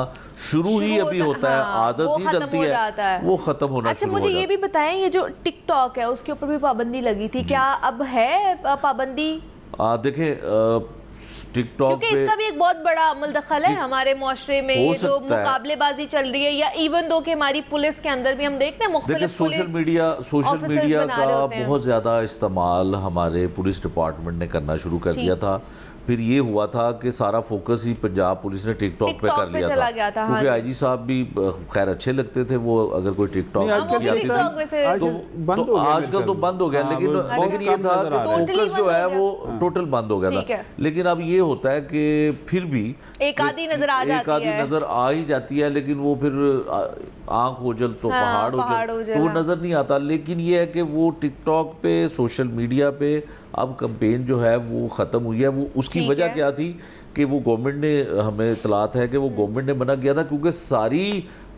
S5: शुरू ही अभी होता है, आदत ही डलती है, वो ख़त्म होना।
S1: अच्छा,
S5: शुरू
S1: मुझे
S5: हो
S1: ये भी बताएं, ये जो टिकटॉक है उसके ऊपर भी पाबंदी लगी थी, क्या अब है पाबंदी?
S5: देखें टिकटॉक
S1: क्योंकि इसका भी एक बहुत बड़ा अमल दखल है हमारे मुआशरे में, ये जो मुकाबलेबाजी चल रही है, या इवन दो कि हमारी पुलिस के अंदर भी हम देखते हैं मुख्तलिफ
S5: सोशल मीडिया का बहुत ज़्यादा इस्तेमाल हमारे पुलिस डिपार्टमेंट ने करना शुरू कर दिया था। फिर ये हुआ था कि सारा फोकस ही पंजाब पुलिस ने टिकटॉक पे कर लिया था, क्योंकि आईजी साहब भी खैर अच्छे लगते थे, वो अगर कोई टिकटॉक तो आजकल तो बंद हो गया, लेकिन ये था कि फोकस जो है वो टोटल बंद हो गया था। लेकिन अब ये होता है कि फिर भी
S1: एक आधी नजर
S5: आ ही जाती है, लेकिन वो फिर आंख ओझल तो पहाड़ ओझल तो वो नजर नहीं आता। लेकिन ये है कि वो टिकटॉक पे, सोशल मीडिया पे अब कैंपेन जो है वो ख़त्म हुई है। वो उसकी वजह क्या थी कि वो गवर्नमेंट ने, हमें इतलात है कि वो गवर्नमेंट ने मना किया था, क्योंकि सारी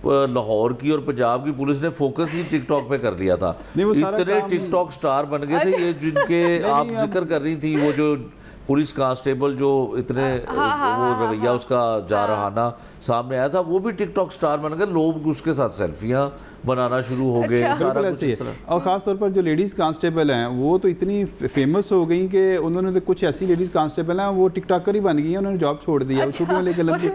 S5: लाहौर की और पंजाब की पुलिस ने फोकस ही टिकटॉक पे कर लिया था। इतने टिकटॉक स्टार बन गए थे ये, जिनके आप जिक्र कर रही थी, वो जो पुलिस कांस्टेबल जो इतने वो रवैया उसका जारहाना सामने आया था, वो भी टिकटॉक स्टार बन गए। लोग उसके साथ सेल्फियां बनाना शुरू हो गए।
S6: सारा कुछ इस तरह। और ख़ास तौर पर जो लेडीज़ कांस्टेबल हैं वो तो इतनी फेमस हो गई कि उन्होंने तो कुछ ऐसी लेडीज़ कांस्टेबल हैं वो टिकटॉकर ही बन गई हैं, उन्होंने जॉब छोड़ दिया, छुट्टियां लेके लगी।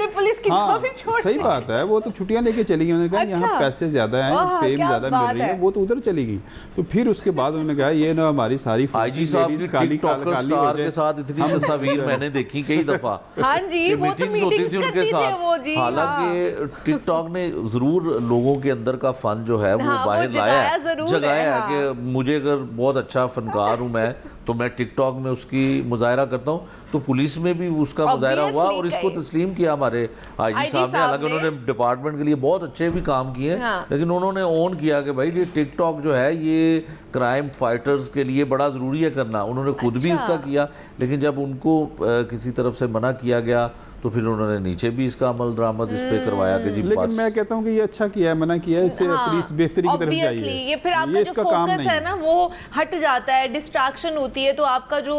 S6: हाँ, सही बात है, वो तो छुट्टियां लेके चली गई। उन्होंने कहा यहाँ पैसे ज़्यादा हैं, फेम ज़्यादा मिल रही है, वो तो उधर चली गई। तो फिर उसके बाद उन्होंने कहा ये ना हमारी सारी
S5: आईजी साहब की टिकटॉकर स्टार के साथ इतनी तस्वीर मैंने देखी कई दफ़ा।
S1: हाँ जी, वो तो
S5: मीटिंग्स होती थी उनके साथ। हालांकि टिकटॉक ने ज़रूर लोगों के अंदर का फन जो है वो बाहर जगाया है कि मुझे अगर बहुत अच्छा फनकार हूँ मैं, तो मैं टिकटॉक में उसकी मुजाहरा करता हूँ। तो पुलिस में भी उसका मुजाहरा हुआ और इसको तस्लीम किया हमारे आईजी साहब ने। हालांकि उन्होंने डिपार्टमेंट के लिए बहुत अच्छे भी काम किए, लेकिन उन्होंने ऑन किया कि भाई ये टिकटॉक जो है ये क्राइम फाइटर्स के लिए बड़ा ज़रूरी है करना। उन्होंने खुद भी इसका किया, लेकिन जब उनको किसी तरफ से मना किया गया तो फिर उन्होंने नीचे भी इसका अमल दरामद इस पे करवाया कि जी।
S6: लेकिन मैं कहता हूँ कि ये अच्छा किया है, मना किया है, इससे पुलिस बेहतरी की तरफ जाइए।
S1: ये फिर आपका जो फोकस है ना वो हट जाता है, डिस्ट्रैक्शन होती है, तो आपका जो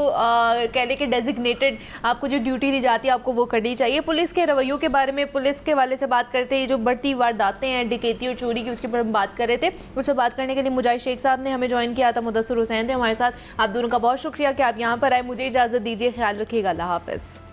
S1: कह ले कि डेजिग्नेटेड आपको जो ड्यूटी दी जाती है आपको वो करनी चाहिए। पुलिस के रवैयों के बारे में, पुलिस के वाले से बात करते हैं, जो बढ़ती वारदातें हैं डकैती और चोरी की, उसके ऊपर हम बात कर रहे थे। उस पर बात करने के लिए मुजाहिद शेख साहब ने हमें ज्वाइन किया था, मुदस्सिर हुसैन थे हमारे साथ। आप दोनों का बहुत शुक्रिया कि आप यहाँ पर आए। मुझे इजाज़त दीजिए, ख्याल रखिएगा, अल्लाह हाफ़िज़।